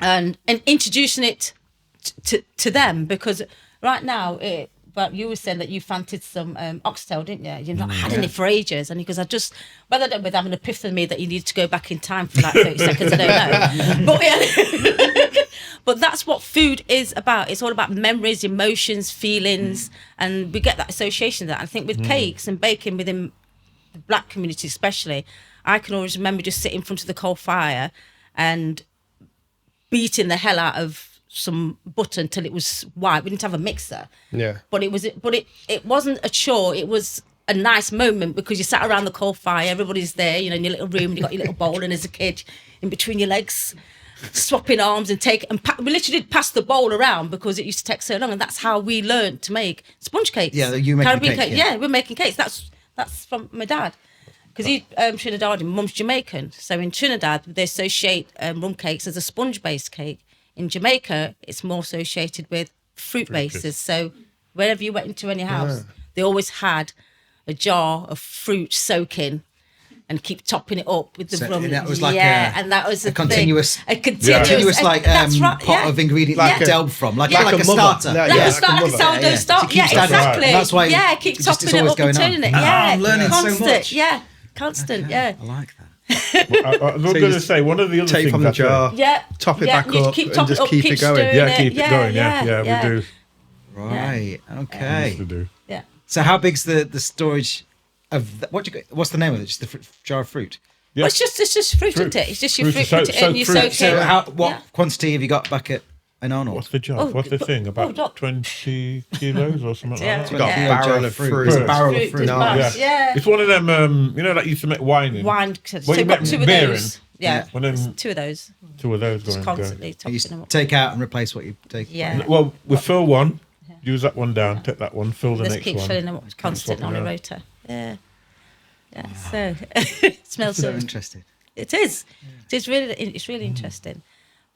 and introducing it to them, because right now, but you were saying that you fancied some oxtail, didn't you? You've not had any for ages. And he goes, whether I don't have an epiphany that you need to go back in time for like 30 seconds, I don't know. But, yeah. But that's what food is about. It's all about memories, emotions, feelings. And we get that association that I think with cakes and baking within the black community especially, I can always remember just sitting in front of the coal fire and beating the hell out of some butter until it was white. We didn't have a mixer. Yeah. But it wasn't a chore. It was a nice moment because you sat around the coal fire, everybody's there, you know, in your little room, and you got your little bowl, and as a kid, in between your legs, swapping arms and we literally did pass the bowl around because it used to take so long, and that's how we learned to make sponge cakes. Yeah, you making Caribbean cake, cake. Yeah, we're making cakes. That's from my dad. Because he's Trinidadian, mum's Jamaican. So in Trinidad, they associate rum cakes as a sponge-based cake. In Jamaica, it's more associated with fruit bases. So wherever you went into any house, they always had a jar of fruit soaking and keep topping it up with the rum. And that was like and that was a continuous, continuous like that's right, pot of ingredients Like you a- delve from, like like a a mother. starter. No, Like yeah, a start, like a like a sourdough yeah. start. To Yeah, keep starting. exactly. That's why yeah, keep it's just topping it always up and going on. turning it. Ah, Yeah, I'm learning so constant. much. Yeah, constant. Yeah. I like that. I was going to say, one of the other Tape things on the I said- jar. Yeah. Top it yeah, back you up keep and topping just up, keep it going. stirring Yeah, keep it going. Yeah, we do. Right. I Okay. used to do. Yeah. So how big's the storage of what's the name of it? Just the jar of fruit. Yeah. Well, it's just fruit, isn't it? It's just your fruit. Fruit, Put it in, you fruit. soak So it. what quantity have you got back at an Arnold? What's the job? Oh, What's the but- thing? About look. 20 kilos or something Yeah. like that? Got a Yeah. barrel of fruit. It's a barrel of Fruit fruit. is nice. Yeah. It's one of them, that used to make wine in. Wine. So Well, you we've got make 2 of beer those. in. Yeah. One of them, 2 of those. 2 of those Just going. constantly You topping them up. take out and replace what you take. Yeah. Well, we fill one, use that one down, take that one, fill the Let's next keep one. filling them up constantly on a around. rota. Yeah. Yeah. So it smells So so. interesting. It is. It's really interesting.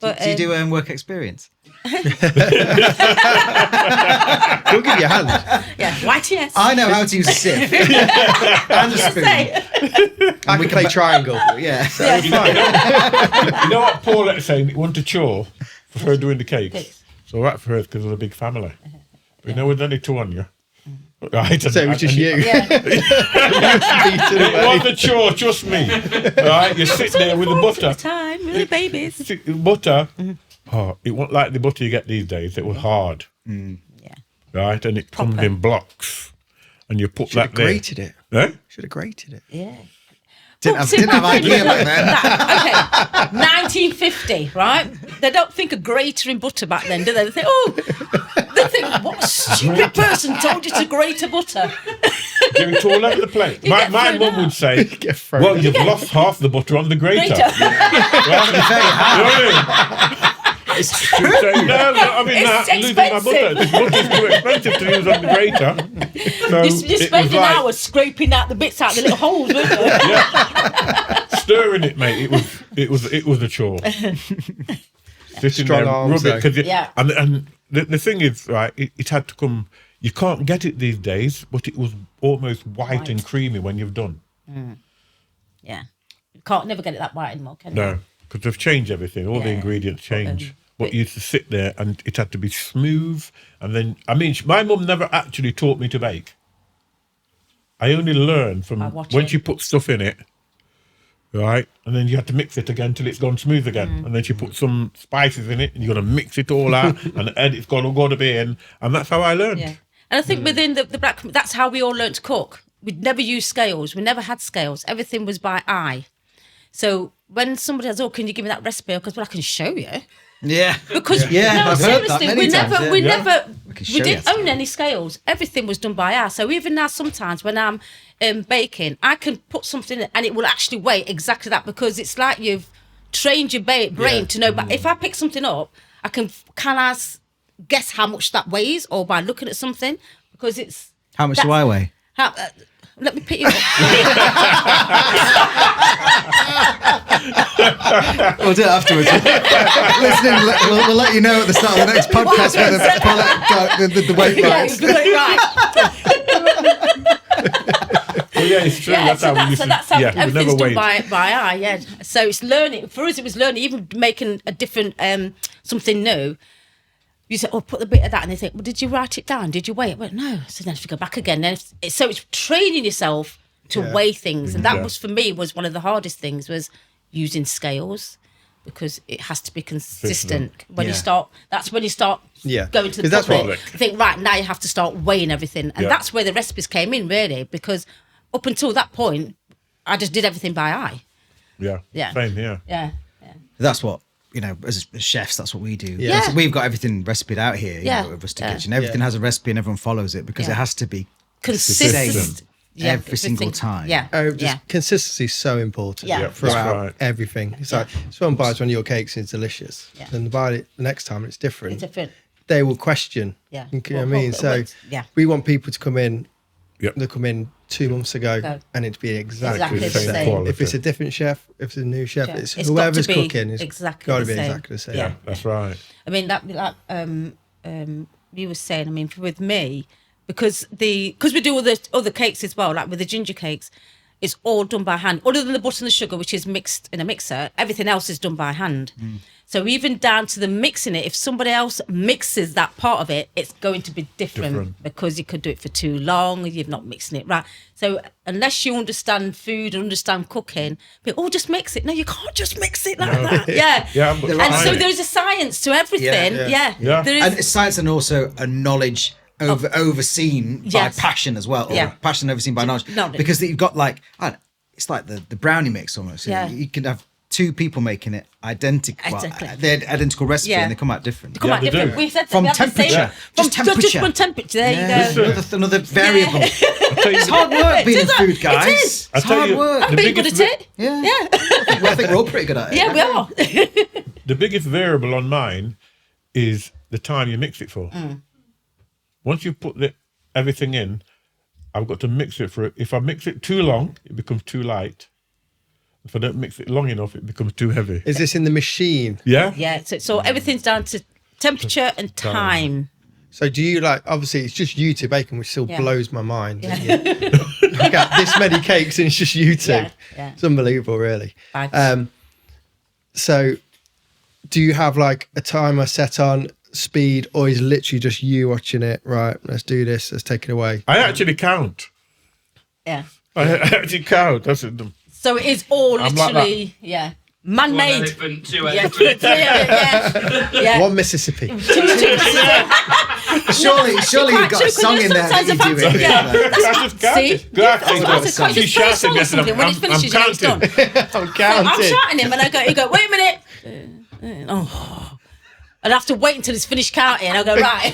But Do you do work experience? We'll give you a hand. yeah, white yes. I know how to use a sieve and a spoon. I can play triangle. Yeah. You know what Paul is saying? He wanted a chore for her doing the cakes. Cakes. So that for her because of the big family. But you know, with only 2 on you. Right, So it was just you. Yeah. It was a chore, trust me. Right, you sit there with the butter. Time with the babies. Butter. Oh, it wasn't like the butter you get these days. It was hard. Yeah. Right, and it comes Proper. in blocks. And you put Should have that there. grated it. Eh? Should have grated it. Yeah. Didn't have idea back then. Okay, 1950, right? They don't think a grater in butter back then, do they? They think, what stupid person told you to grate a butter? Give it all over the plate. My get thrown mum would out. say, Get thrown well, out. you've lost half the butter on the grater. Grater. Right? You know what I mean? It's She'd say, no, I mean, It's losing my butter. expensive. This butter's too expensive to use on the grater. So You it spend was an like hour scraping out the bits out the little holes, weren't you? stirring it, mate. It was a chore. Sitting Strong there, arms, rub it, 'cause Yeah. And the thing is, right, it had to come. You can't get it these days, but it was almost white and creamy when you've done. Yeah. You can't never get it that white anymore, can you? No, because they've changed everything. All the Yeah. ingredients change. But but- you used to sit there and it had to be smooth. And then, I mean, my mum never actually taught me to bake. I only learned from By when watching. she put stuff in it, right? And then you have to mix it again till it's gone smooth again. And then she put some spices in it and you're going to mix it all out and the end it's got to be in. And that's how I learned. Yeah. And I think within the black, that's how we all learnt to cook. We'd never used scales. We never had scales. Everything was by eye. So when somebody says, "Oh, can you give me that recipe?" Because I can show you. yeah. Because Yeah, no, I've heard that seriously, many we times, never, yeah. we Yeah. never, can we show you didn't how to own any scales. Everything was done by eye. So even now, sometimes when I'm baking, I can put something in and it will actually weigh exactly that because it's like you've trained your brain to know. But if I pick something up, I can guess how much that weighs or by looking at something because it's. How much do I weigh? Let me pick you up. We'll do it afterwards. Listening, we'll let you know at the start of the next podcast where the weight Yeah, lies. you've got it right. Well, yeah, it's true. Yeah, that's how we used to. that's how Yeah, we everything's never done weighed. by eye. Yeah, so it's learning. For us, it was learning. Even making a different something new. You say, "Oh, put the bit of that," and they think, "Well, did you write it down? Did you weigh it?" Well, no. So then you go back again. Then so it's training yourself to weigh things, and that Yeah. was for me was one of the hardest things was using scales because it has to be consistent. When you Yeah. start, that's when you start Yeah. going to the 'Cause that's what- public. You think right now you have to start weighing everything, and Yeah. that's where the recipes came in really because up until that point, I just did everything by eye. Yeah. Yeah. Same here. Yeah. That's what, as chefs, that's what we do. Yeah. So we've got everything recipe'd out here, Yeah. at Rustic Yeah. Kitchen. Everything has a recipe and everyone follows it because Yeah. it has to be Consistent. Consistent. Every single time. Yeah. Consistency is so important Yeah. Yeah, throughout that's right. everything. It's like someone buys one of your cakes and it's delicious. Yeah. Then they buy it the next time and it's different. It's different. They will question. Yeah. You know what I Well, mean? well, So yeah. we want people to come in. Yep. They come in 2 months ago Go. and it to be exactly, Exactly the the same. same. Quality. If it's a different chef, if it's a new chef, Yeah. it's It's got whoever's to be cooking. It's exactly got to the be same. exactly the same. Yeah. That's right. I mean that like you were saying. I mean with me because we do all the other cakes as well, like with the ginger cakes. is all done by hand. Other than the butter and the sugar, which is mixed in a mixer, everything else is done by hand. So even down to the mixing it, if somebody else mixes that part of it, it's going to be different. Because you could do it for too long, you're not mixing it right. So unless you understand food, understand cooking, just mix it. No, you can't just mix it like that. Yeah. And so there's a science to everything. Yeah. There is, And it's science and also a knowledge overseen by passion as well. Or passion overseen by knowledge. Because you've got it's like the brownie mix almost. Yeah. You can have two people making it identical. They're identical recipe and they come out different. We said From we have the same- temperature. From Just temperature. Just one temperature. There you go. Another variable. It's You, hard work being in It food, is. guys. It is. It's hard work. I'm being good at it. Yeah. I think we're all pretty good at it. Yeah, we are. the biggest variable on mine is the time you mix it for. Once you put everything in, I've got to mix it for. If I mix it too long, it becomes too light. If I don't mix it long enough, it becomes too heavy. Is this in the machine? Yeah. Yeah. So everything's down to temperature and time. So do you obviously it's just you two baking, which still Yeah. blows my mind. Look at this many cakes and it's just you two. Yeah. It's unbelievable, really. Bags. So do you have a timer set on speed, or is it literally just you watching it? Right, let's do this, let's take it away. I actually count. Yeah. I actually count. That's it. So it is all I'm like literally, man-made. 1 elephant, 2 Yeah, elephants. yeah. One Mississippi. Surely you've got a song in there that you do it. I just counted. See? She Just shouted play a me. I song or said, something. When it finishes, I'm it's done. I'm I'm counting. shouting him and you go, wait a minute. I'd have to wait until it's finished counting. I'll go, right.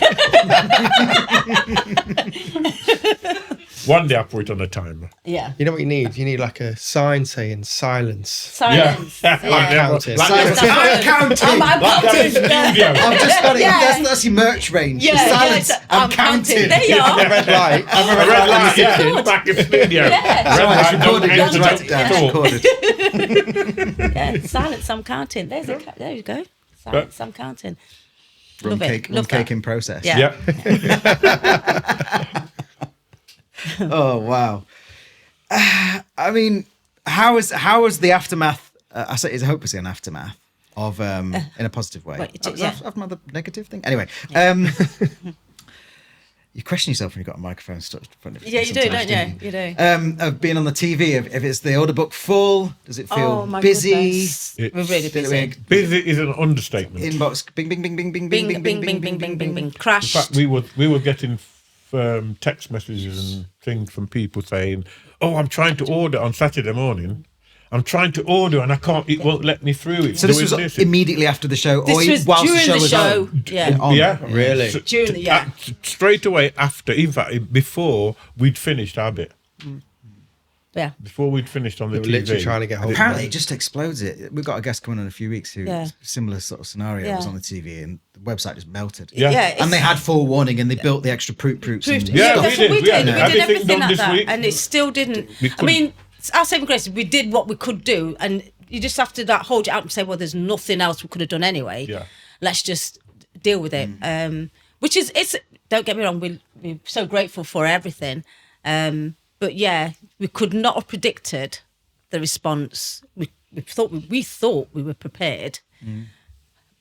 One day I'll put it on a timer. Yeah. You know what you need? You need a sign saying silence. Silence. Yeah. Yeah. Counting. Silence. I'm counting. I'm Like that in counting. studio. I've just got it. Yeah. That's your merch range. Yeah, Silence. I'm counting. There you are. A red light. Have a red Red light. light, yeah. Back in studio. Yeah. Right, it's Red light, recorded. You have to don't write it down. It's recorded. Yeah. Silence. I'm counting. There you go. Silence. I'm counting. Love it. Love cake that. in process. Yeah. Oh wow. I mean, how was the aftermath? I hope it's an aftermath of in a positive way. Aftermath a negative thing. Anyway, you question yourself when you've got a microphone stuck in front of you. Yeah, you do, sometimes, don't you? You do. Of being on the TV, if it's the order book full, does it feel busy? Goodness. We're really busy. Busy is an understatement. Inbox, bing, bing, bing, bing, bing, Bing, bing, bing, bing, bing, bing, bing. Crashed. In fact, we were getting text messages and things from people saying, "Oh, I'm trying to order on Saturday morning. I'm trying to order and I can't. It won't let me through." So this was immediately after the show, or This was whilst during the show was on? Yeah. Yeah, Really? During the straight away after. In fact, before we'd finished our bit. Yeah. Before we'd finished on the They were TV. literally trying to get hold of Apparently, it. it just explodes it. We've got a guest coming on in a few weeks who similar sort of scenario was on the TV, and the website just melted. Yeah. And they had forewarning, and they built the extra proofs. Proved. Yeah, we that's did. what we We had did. We did everything everything done like this that, week. and it still didn't. We I couldn't- mean, our saving grace, we did what we could do, and you just have to hold it out and say, well, there's nothing else we could have done anyway. Yeah. Let's just deal with it. Which is, don't get me wrong, we're so grateful for everything. But yeah, we could not have predicted the response. We thought we were prepared,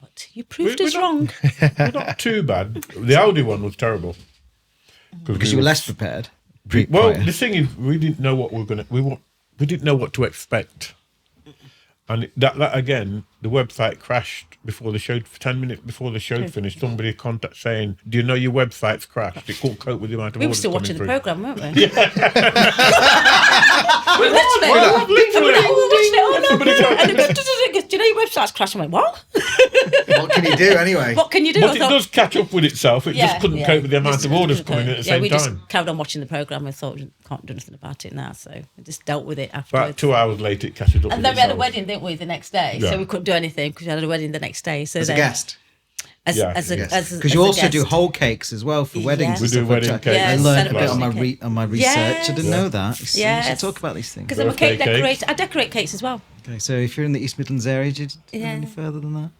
but you proved us wrong. We're not too bad. The Aldi one was terrible. Because you were less prepared. Well, prior. the thing is, we didn't know what we didn't know what to expect, and that again, the website crashed before the show. 10 minutes before the show finished, somebody contacted saying, "Do you know your website's crashed? It couldn't cope with the amount of We were orders still coming watching the through." programme, weren't we? We're Literally. Literally. We were watching it. Oh no! Somebody told And it goes, do you know your website's crashed? I went, what? What can you do anyway? What can you do? But I it thought, does catch up with itself. It just couldn't cope with the amount of orders Just coming in at the yeah, same we time. just carried on watching the programme and thought we can't do nothing about it now, so we just dealt with it About afterwards. 2 hours later, it catches up. And with then we had a itself. wedding, didn't we, the next day? Yeah. So we couldn't do anything because we had a wedding the next day. So As a then, guest. Because Because you also do whole cakes as well for weddings. We and do stuff wedding like cakes. that. I Yes, learned a bit celebratory on my research. I didn't know that. You Yes. should talk about these things. Because I'm a cake Birthday decorator. cakes. I decorate cakes as well. Okay, so if you're in the East Midlands area, do you go Yeah. any further than that?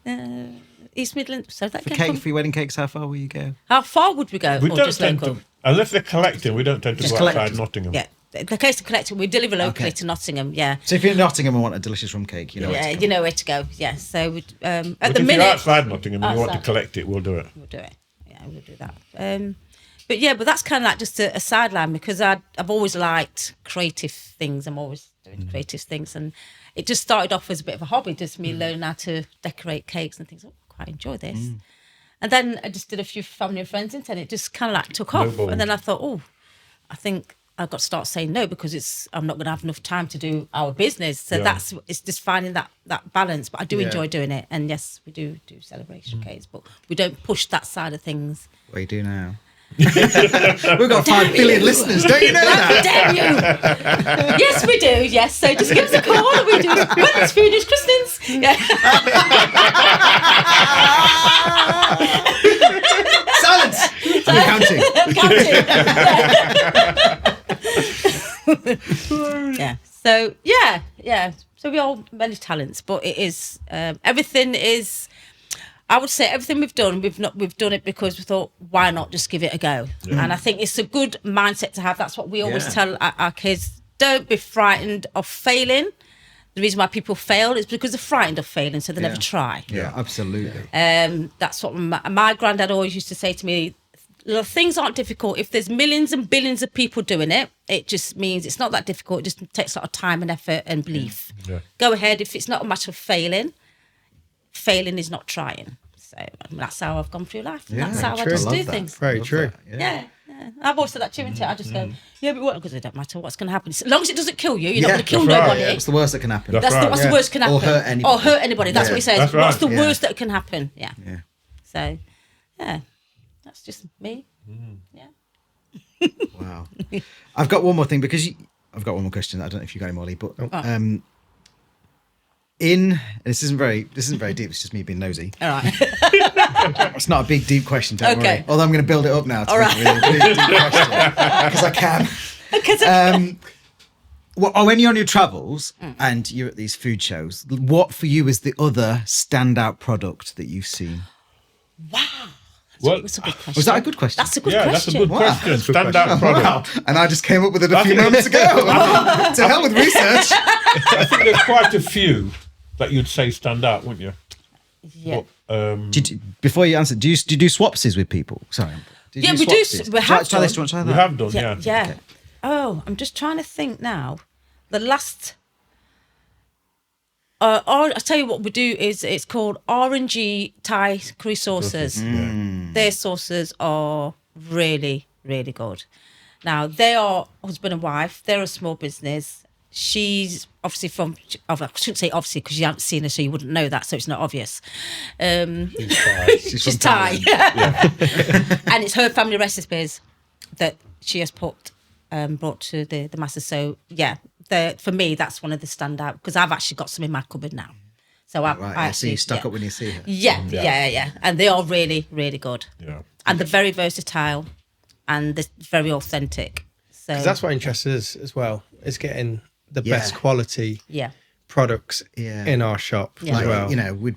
East Midlands. So that For came from. for your wedding cakes, how far will you go? How far would we go? We or don't just tend local? to, unless they're collecting. We don't tend to Just go collect. outside Nottingham. Yeah. Location collector. We deliver locally to Nottingham. Yeah. So if you're in Nottingham and want a delicious rum cake, you know where to come. You know where to go. Yeah. So we, at But the if minute, you're outside Nottingham and you want to outside. collect it, we'll do it. we'll do it. Yeah, we'll do that. But that's kind of like just a sideline because I've always liked creative things. I'm always doing creative things, and it just started off as a bit of a hobby, just me learning how to decorate cakes and things. Oh, I quite enjoy this. And then I just did a few family and friends and it just kind of like took off. Snowballed. And then I thought, I think I've got to start saying no because I'm not going to have enough time to do our business. So it's just finding that balance. But I do enjoy doing it. And yes, we do celebration cakes, but we don't push that side of things. What do you do now? We've got 5 billion listeners, don't you know that? Damn you! Yes, we do. Yes, so just give us a call. And we do weddings, foodies, christenings. Yeah. Silence! We're counting. Yeah. So yeah. So we all many talents, but it is everything is. I would say everything we've done, we've done it because we thought, why not just give it a go? Yeah. And I think it's a good mindset to have. That's what we always tell our kids. Don't be frightened of failing. The reason why people fail is because they're frightened of failing, so they never try. Yeah, absolutely. That's what my granddad always used to say to me. Things aren't difficult. If there's millions and billions of people doing it, it just means it's not that difficult. It just takes a lot of time and effort and belief. Yeah. Go ahead. If it's not a matter of failing is not trying. So that's how I've gone through life. Yeah, that's how I true. just I do love things. that. Very true. Yeah. I've always said that to you, I just go, yeah, but what? Because it don't matter what's going to happen. As long as it doesn't kill you, you're not going to kill nobody. What's the worst that can happen? What's the worst can happen? Or hurt anybody. That's what he says. Right. What's the worst that can happen? Yeah. So, that's just me. Yeah. Wow. I've got one more thing because I've got one more question. I don't know if you got any more, Lee, but this isn't very deep. It's just me being nosy. All right. It's not a big deep question. Don't worry. Although I'm going to build it up now to make it a really deep question because I can. When you're on your travels and you're at these food shows, what for you is the other standout product that you've seen? Wow. Well, That's a good question. Was that a good question? That's a good yeah, question. that's a good question. Standout product. Wow. And I just came up with it a few moments ago. To hell with research. I think there's quite a few that you'd say stand out, wouldn't you? Yeah. Before you answer, do you do swapsies with people? Sorry. We do. swapsies? We have try this. done. Do you want to try that? We have done, yeah. Yeah. Okay. Oh, I'm just trying to think now. The last. I'll tell you what we do is it's called R&G Thai curry sauces. Their sauces are really, really good. Now, they are husband and wife. They're a small business. She's obviously I shouldn't say obviously because you haven't seen her, so you wouldn't know that, so it's not obvious. She's Thai. And it's her family recipes that she has brought to the masses. So, yeah, for me, that's one of the standout because I've actually got some in my cupboard now. So I see you stock up when you see her. Yeah. And they are really, really good. Yeah. And they're very versatile and they're very authentic. So that's what interests us as well, is getting the best quality products in our shop as well. You know,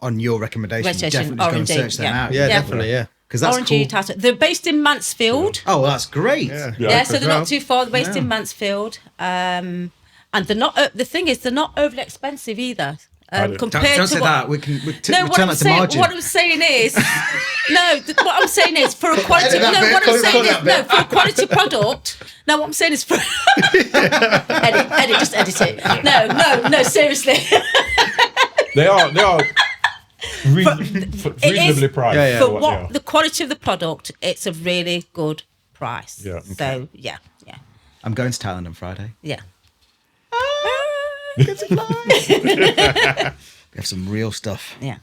on your recommendation, definitely R&D, go and search them out. Yeah, definitely, Because that's R&G cool. They're based in Mansfield. Oh, well, that's great. Yeah, so they're not too far. They're based in Mansfield. And they're not, the thing is, they're not overly expensive either. Compared don't to say that. We turn that to margin. What I'm saying is, what I'm saying is for a quality. For a quality product. No, what I'm saying is for just edit it. No, seriously. They are reasonably priced. For the quality of the product, it's a really good price. Yeah. So yeah. I'm going to Thailand on Friday. Yeah. Get to fly. We have some real stuff. Yeah.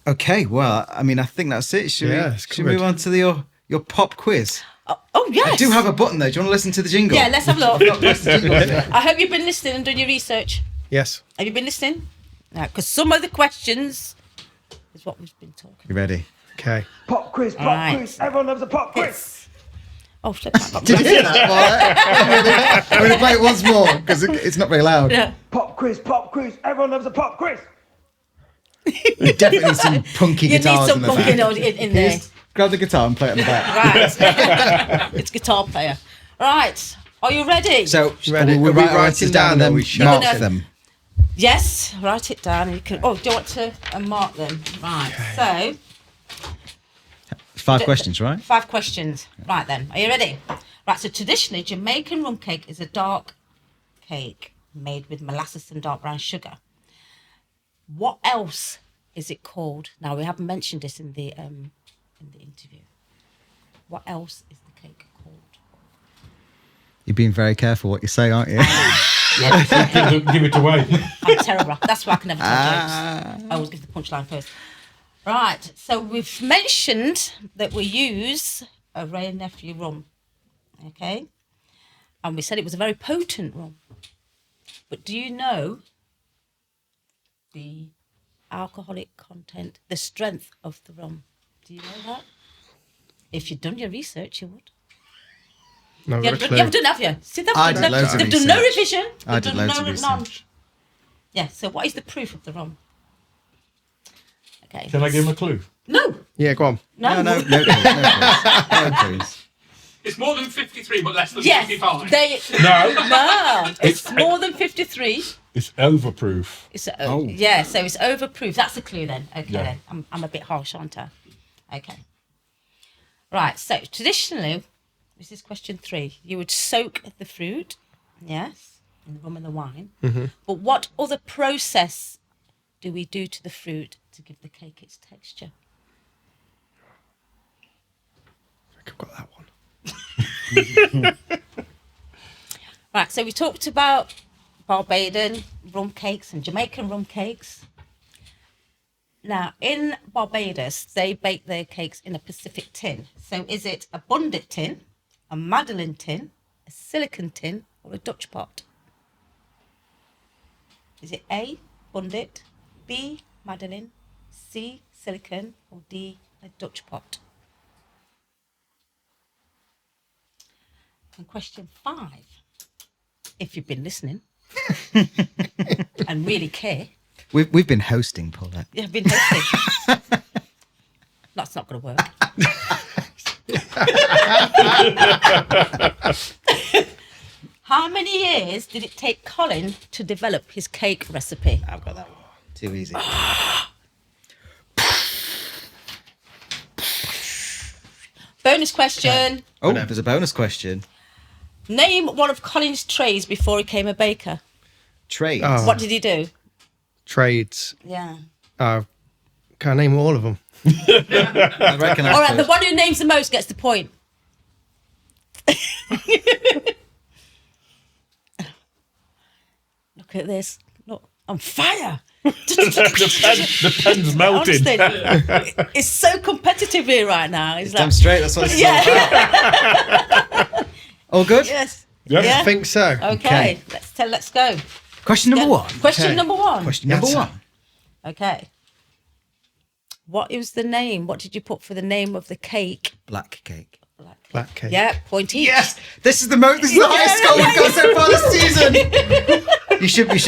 Okay, well, I mean, I think that's it. Should we move on to your pop quiz? Oh, yes. I do have a button though. Do you want to listen to the jingle? Yeah, let's have a look. I've not pressed the jingle yet. I hope you've been listening and doing your research. Yes. Have you been listening? Because some of the questions is what we've been talking. You ready? Okay. Pop quiz, pop quiz. Everyone loves a pop quiz. Oh, shit. Did you hear that? I'm going to play it once more because it's not very loud. Yeah. Pop quiz, pop quiz. Everyone loves a pop quiz. We definitely need some punky You guitars need some in the back. punky in there. Grab the guitar and play it on the back. Right. It's guitar player. Right. Are you ready? So, Ready? we Are we write our writing answers down and or then we mark shouting? them. Yes. Write it down. And you can. Oh, do you want to mark them? Right. So. 5 questions, right? 5 questions. Right then. Are you ready? Right. So traditionally, Jamaican rum cake is a dark cake made with molasses and dark brown sugar. What else is it called? Now we haven't mentioned this in the interview. What else is the cake called? You're being very careful what you say, aren't you? Give it away. I'm terrible. That's why I can never tell jokes. I always give the punchline first. Right. So we've mentioned that we use a Ray and Nephew rum. Okay. And we said it was a very potent rum. But do you know the alcoholic content, the strength of the rum? Do you know that? If you'd done your research, you would. No, You haven't done, have you? See, I did loads of they've done no research. revision. I They've did done loads of none. research. Yeah, so what is the proof of the rum? Okay. Can I give him a clue? No. Yeah, go on. No, please. No, please. It's more than 53, but less than Yes. 55. No. It's more than 53. It's overproof. It's yeah, so it's overproof. That's a clue then. Okay, Yeah. then. I'm a bit harsh, aren't I? Okay. Right, so traditionally, this is question 3. You would soak the fruit, yes, in the rum and the wine. Mm-hmm. But what other process do we do to the fruit to give the cake its texture? I think I've got that one. Right, so we talked about Barbadian rum cakes and Jamaican rum cakes. Now, in Barbados, they bake their cakes in a Pacific tin. So is it a bundet tin, a Madeleine tin, a silicon tin, or a Dutch pot? Is it A, bundet, B, Madeleine, C, silicon, or D, a Dutch pot? And question 5, if you've been listening and really care. We've been hosting, Paulette. Yeah, I've been hosting. That's not going to work. How many years did it take Colin to develop his cake recipe? I've got that one. Too easy. Bonus question. Oh, there's a bonus question. Name one of Colin's trades before he became a baker. Trades. Oh. What did he do? Trades. Yeah. Can I name all of them? I reckon All right, the one who names the most gets the point. Look at this. Look, on fire. The pen's melted. Honestly, it's so competitive here right now. It's Damn straight, that's what it's all about. All good? Yes. Yeah. Yeah. I think so. Okay. Let's go. Question number 1. Question Okay. number 1. Question number Yes. 1. Okay. What is the name? What did you put for the name of the cake? Black cake. Black cake. Yeah, point each. Yes, this is the highest score we've got so far this season. You should be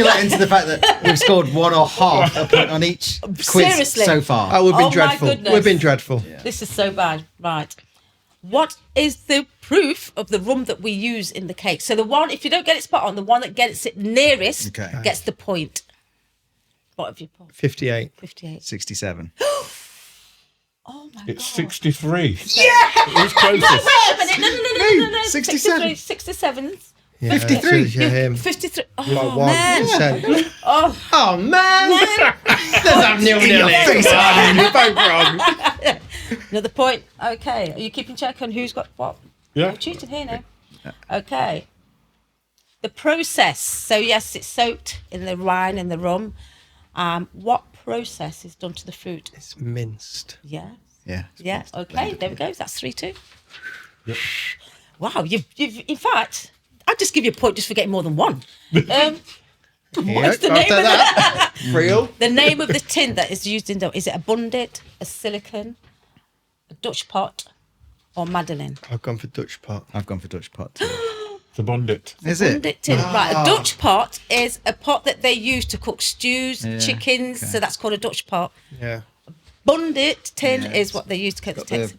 let into the fact that we've scored 1 or half a point on each quiz Seriously? so far. Oh, we've been Oh, my dreadful. goodness. We've been dreadful. This is so bad. Right. What is the proof of the rum that we use in the cake? So the one, if you don't get it spot on, the one that gets it nearest Okay. gets the point. What have you put? 58. 58. 67. Oh my It's God. 63. Yeah! Who's closest? Wait a minute. No. 67. 67. Yeah, 53. Yeah, him. 53. Like Oh, man. 1%. Oh, man. There's that nil-nil. You're both wrong. another point. Okay. Are you keeping check on who's got what? Yeah. You're cheating here now. Okay. The process. So, yes, it's soaked in the wine and the rum. What process is done to the fruit? It's minced. Yeah. Yeah. Yeah. Okay. There we go. That's 3-2. Yep. Wow. You've. In fact, I'd just give you a point just for getting more than one. What's the name after of that. Real. the name of the tin that is used in the? Is it a bundet, a silicon, a Dutch pot, or Madeleine? I've gone for Dutch pot. I've gone for Dutch pot too. The bondit. Is it? Bundet tin. Right. A Dutch pot is a pot that they use to cook stews, Yeah, chickens. okay. So that's called a Dutch pot. Yeah. Bundt-tin is what they use to coat the text.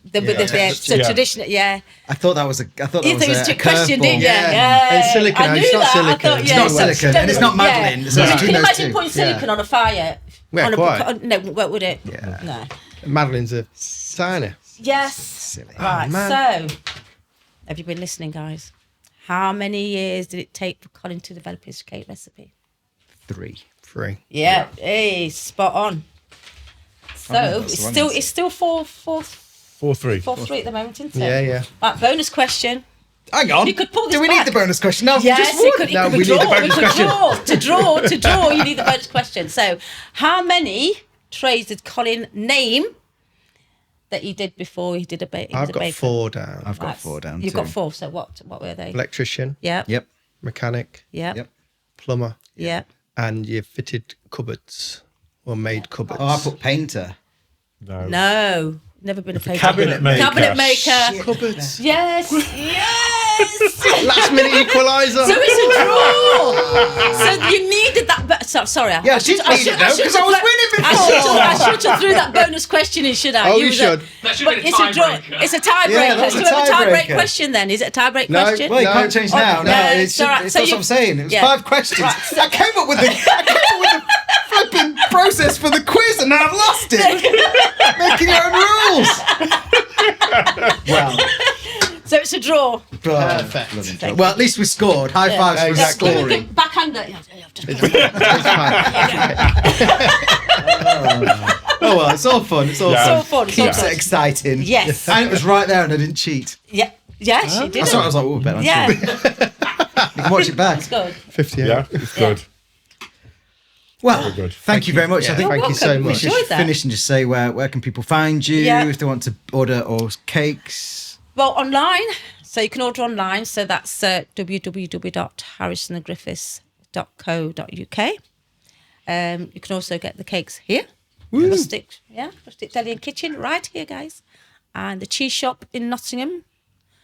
Yeah. Traditional, yeah. I thought that was a You thought it was a trick curveball. question, didn't you? And silicone, I knew it's not that. silicone. I thought, It's yeah, not silicone, and it's not Madeline. Yeah. So it's Can between you those imagine two. putting silicone on a fire? Yeah, on quite. No, what would it? Yeah. No. Madeline's a signer. Yes. Silly. Right. man. So, have you been listening, guys? How many years did it take for Colin to develop his cake recipe? 3. 3. Yeah. Hey, spot on. So that's it's the wrong still answer. it's still 4-3 4-3. at the moment, isn't it? Yeah, yeah. Right. Bonus question. Hang on. You could pull this Do we back. need the bonus question? No, Yes, just it one. could, it No, could we be need the draw. bonus We could question. To draw, you need the bonus question. So, how many trays did Colin name that he did before he did a bake? I've got 4 down. I've got 4 down. You've too. got 4. So what were they? Electrician, Yeah. Yep. mechanic, Yeah. Yep. plumber, Yeah. and you fitted cupboards or made cupboards. Oh, I put painter. No. Never been a painter. cabinet maker. Cabinet maker. Cupboards. Yes. Yes. Last minute equaliser. So it's a draw. So you needed that. Sorry. Yeah, I did need it though, 'cause I was winning before. I should have threw that bonus question in, should I? Oh, you should. That should But have been a it's a draw. tiebreaker. It's a tiebreaker. Yeah, that's So a we have a tiebreak tiebreaker. question then. Is it a tiebreak No, question? Well, you No. can't change now. No, no, it's, it's all right. it's So that's you- what I'm saying. It was yeah. 5 questions. Right, so- I came up with the flipping process for the quiz, and now I've lost it. Making your own rules. Well, So it's a draw. Perfect. well, at least we scored. High fives for exactly. scoring. Backhander. Oh well, it's all fun. It's all Yeah. fun. So fun. So Keeps it fun. exciting. Yes. And it was right there, and I didn't cheat. Yeah. Yes, you did. That's why I was like, oh, better. Yeah. You can watch it back. Good. 58. Yeah, it's good. Well, good. thank you very much. Yeah, I think thank you so welcome. we much. should Enjoyed that. finish and just say where can people find you Yeah. if they want to order or cakes. Well, online. So you can order online. So that's www.harrisongriffiths.co.uk. You can also get the cakes here. Rustic Deli and Kitchen right here, guys. And the cheese shop in Nottingham.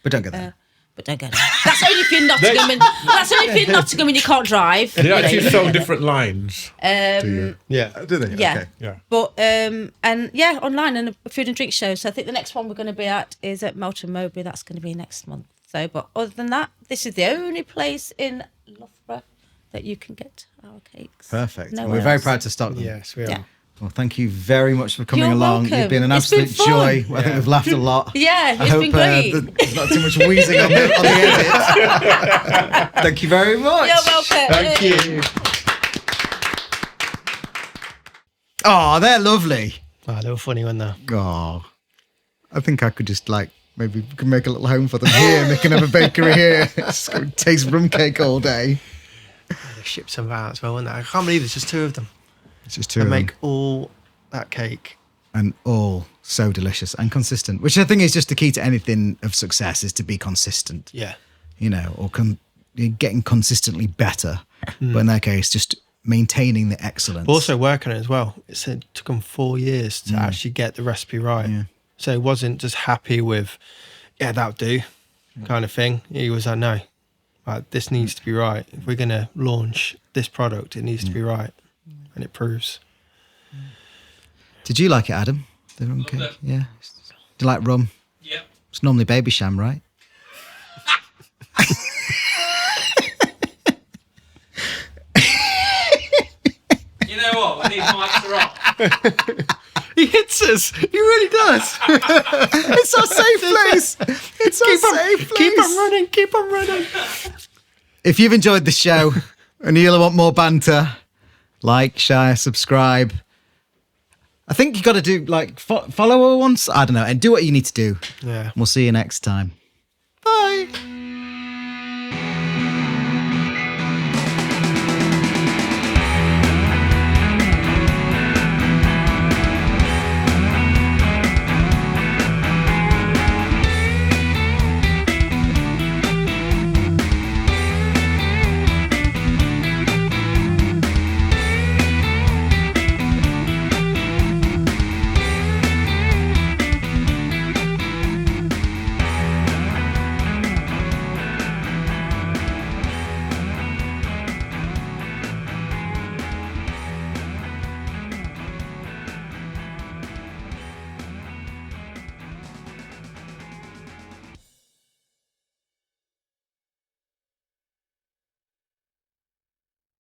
But don't go there. But don't go there. That's only if you're in Nottingham. That's only if you're in Nottingham and you can't drive. They actually sell different lines. Yeah. Do they? Yeah. Okay. Yeah. But and yeah, online and a food and drink show. So I think the next one we're going to be at is at Melton Mowbray. That's going to be next month. So, but other than that, this is the only place in Loughborough that you can get our cakes. Perfect. Nowhere And we're very else. proud to stock them. Yes, we are. Yeah. Well, thank you very much for coming You're along. welcome. You've been an It's been absolute joy. fun. I think we've laughed a lot. Yeah, I it's hope been great. there's not too much wheezing on the edit. Thank you very much. You're welcome. Thank you. Oh, they're lovely. Oh, they were funny, weren't they? Oh, I think I could just maybe we could make a little home for them here and they can have a bakery here. Just go taste rum cake all day. They shipped some out as well, weren't they? I can't believe there's just 2 of them. It's just 2 They of them. make all that cake. And all so delicious and consistent, which I think is just the key to anything of success is to be consistent, Yeah. you know, or getting consistently better. But in their case, just maintaining the excellence. But also working on it as well. It took them 4 years to actually get the recipe right. Yeah. So he wasn't just happy with, yeah, that'll do kind of thing. He was like, no, this needs to be right. If we're going to launch this product, it needs to be right. And it proves. Did you like it, Adam? The rum cake? it. Yeah. Do you like rum? Yep. It's normally baby sham, right? You know what? When these mics are off, He hits us. He really does. It's our safe place. It's our safe place. Keep on running. Keep on running. If you've enjoyed the show and you want more banter, like, share, subscribe. I think you got to do follow her once. I don't know, and do what you need to do. Yeah. We'll see you next time. Bye.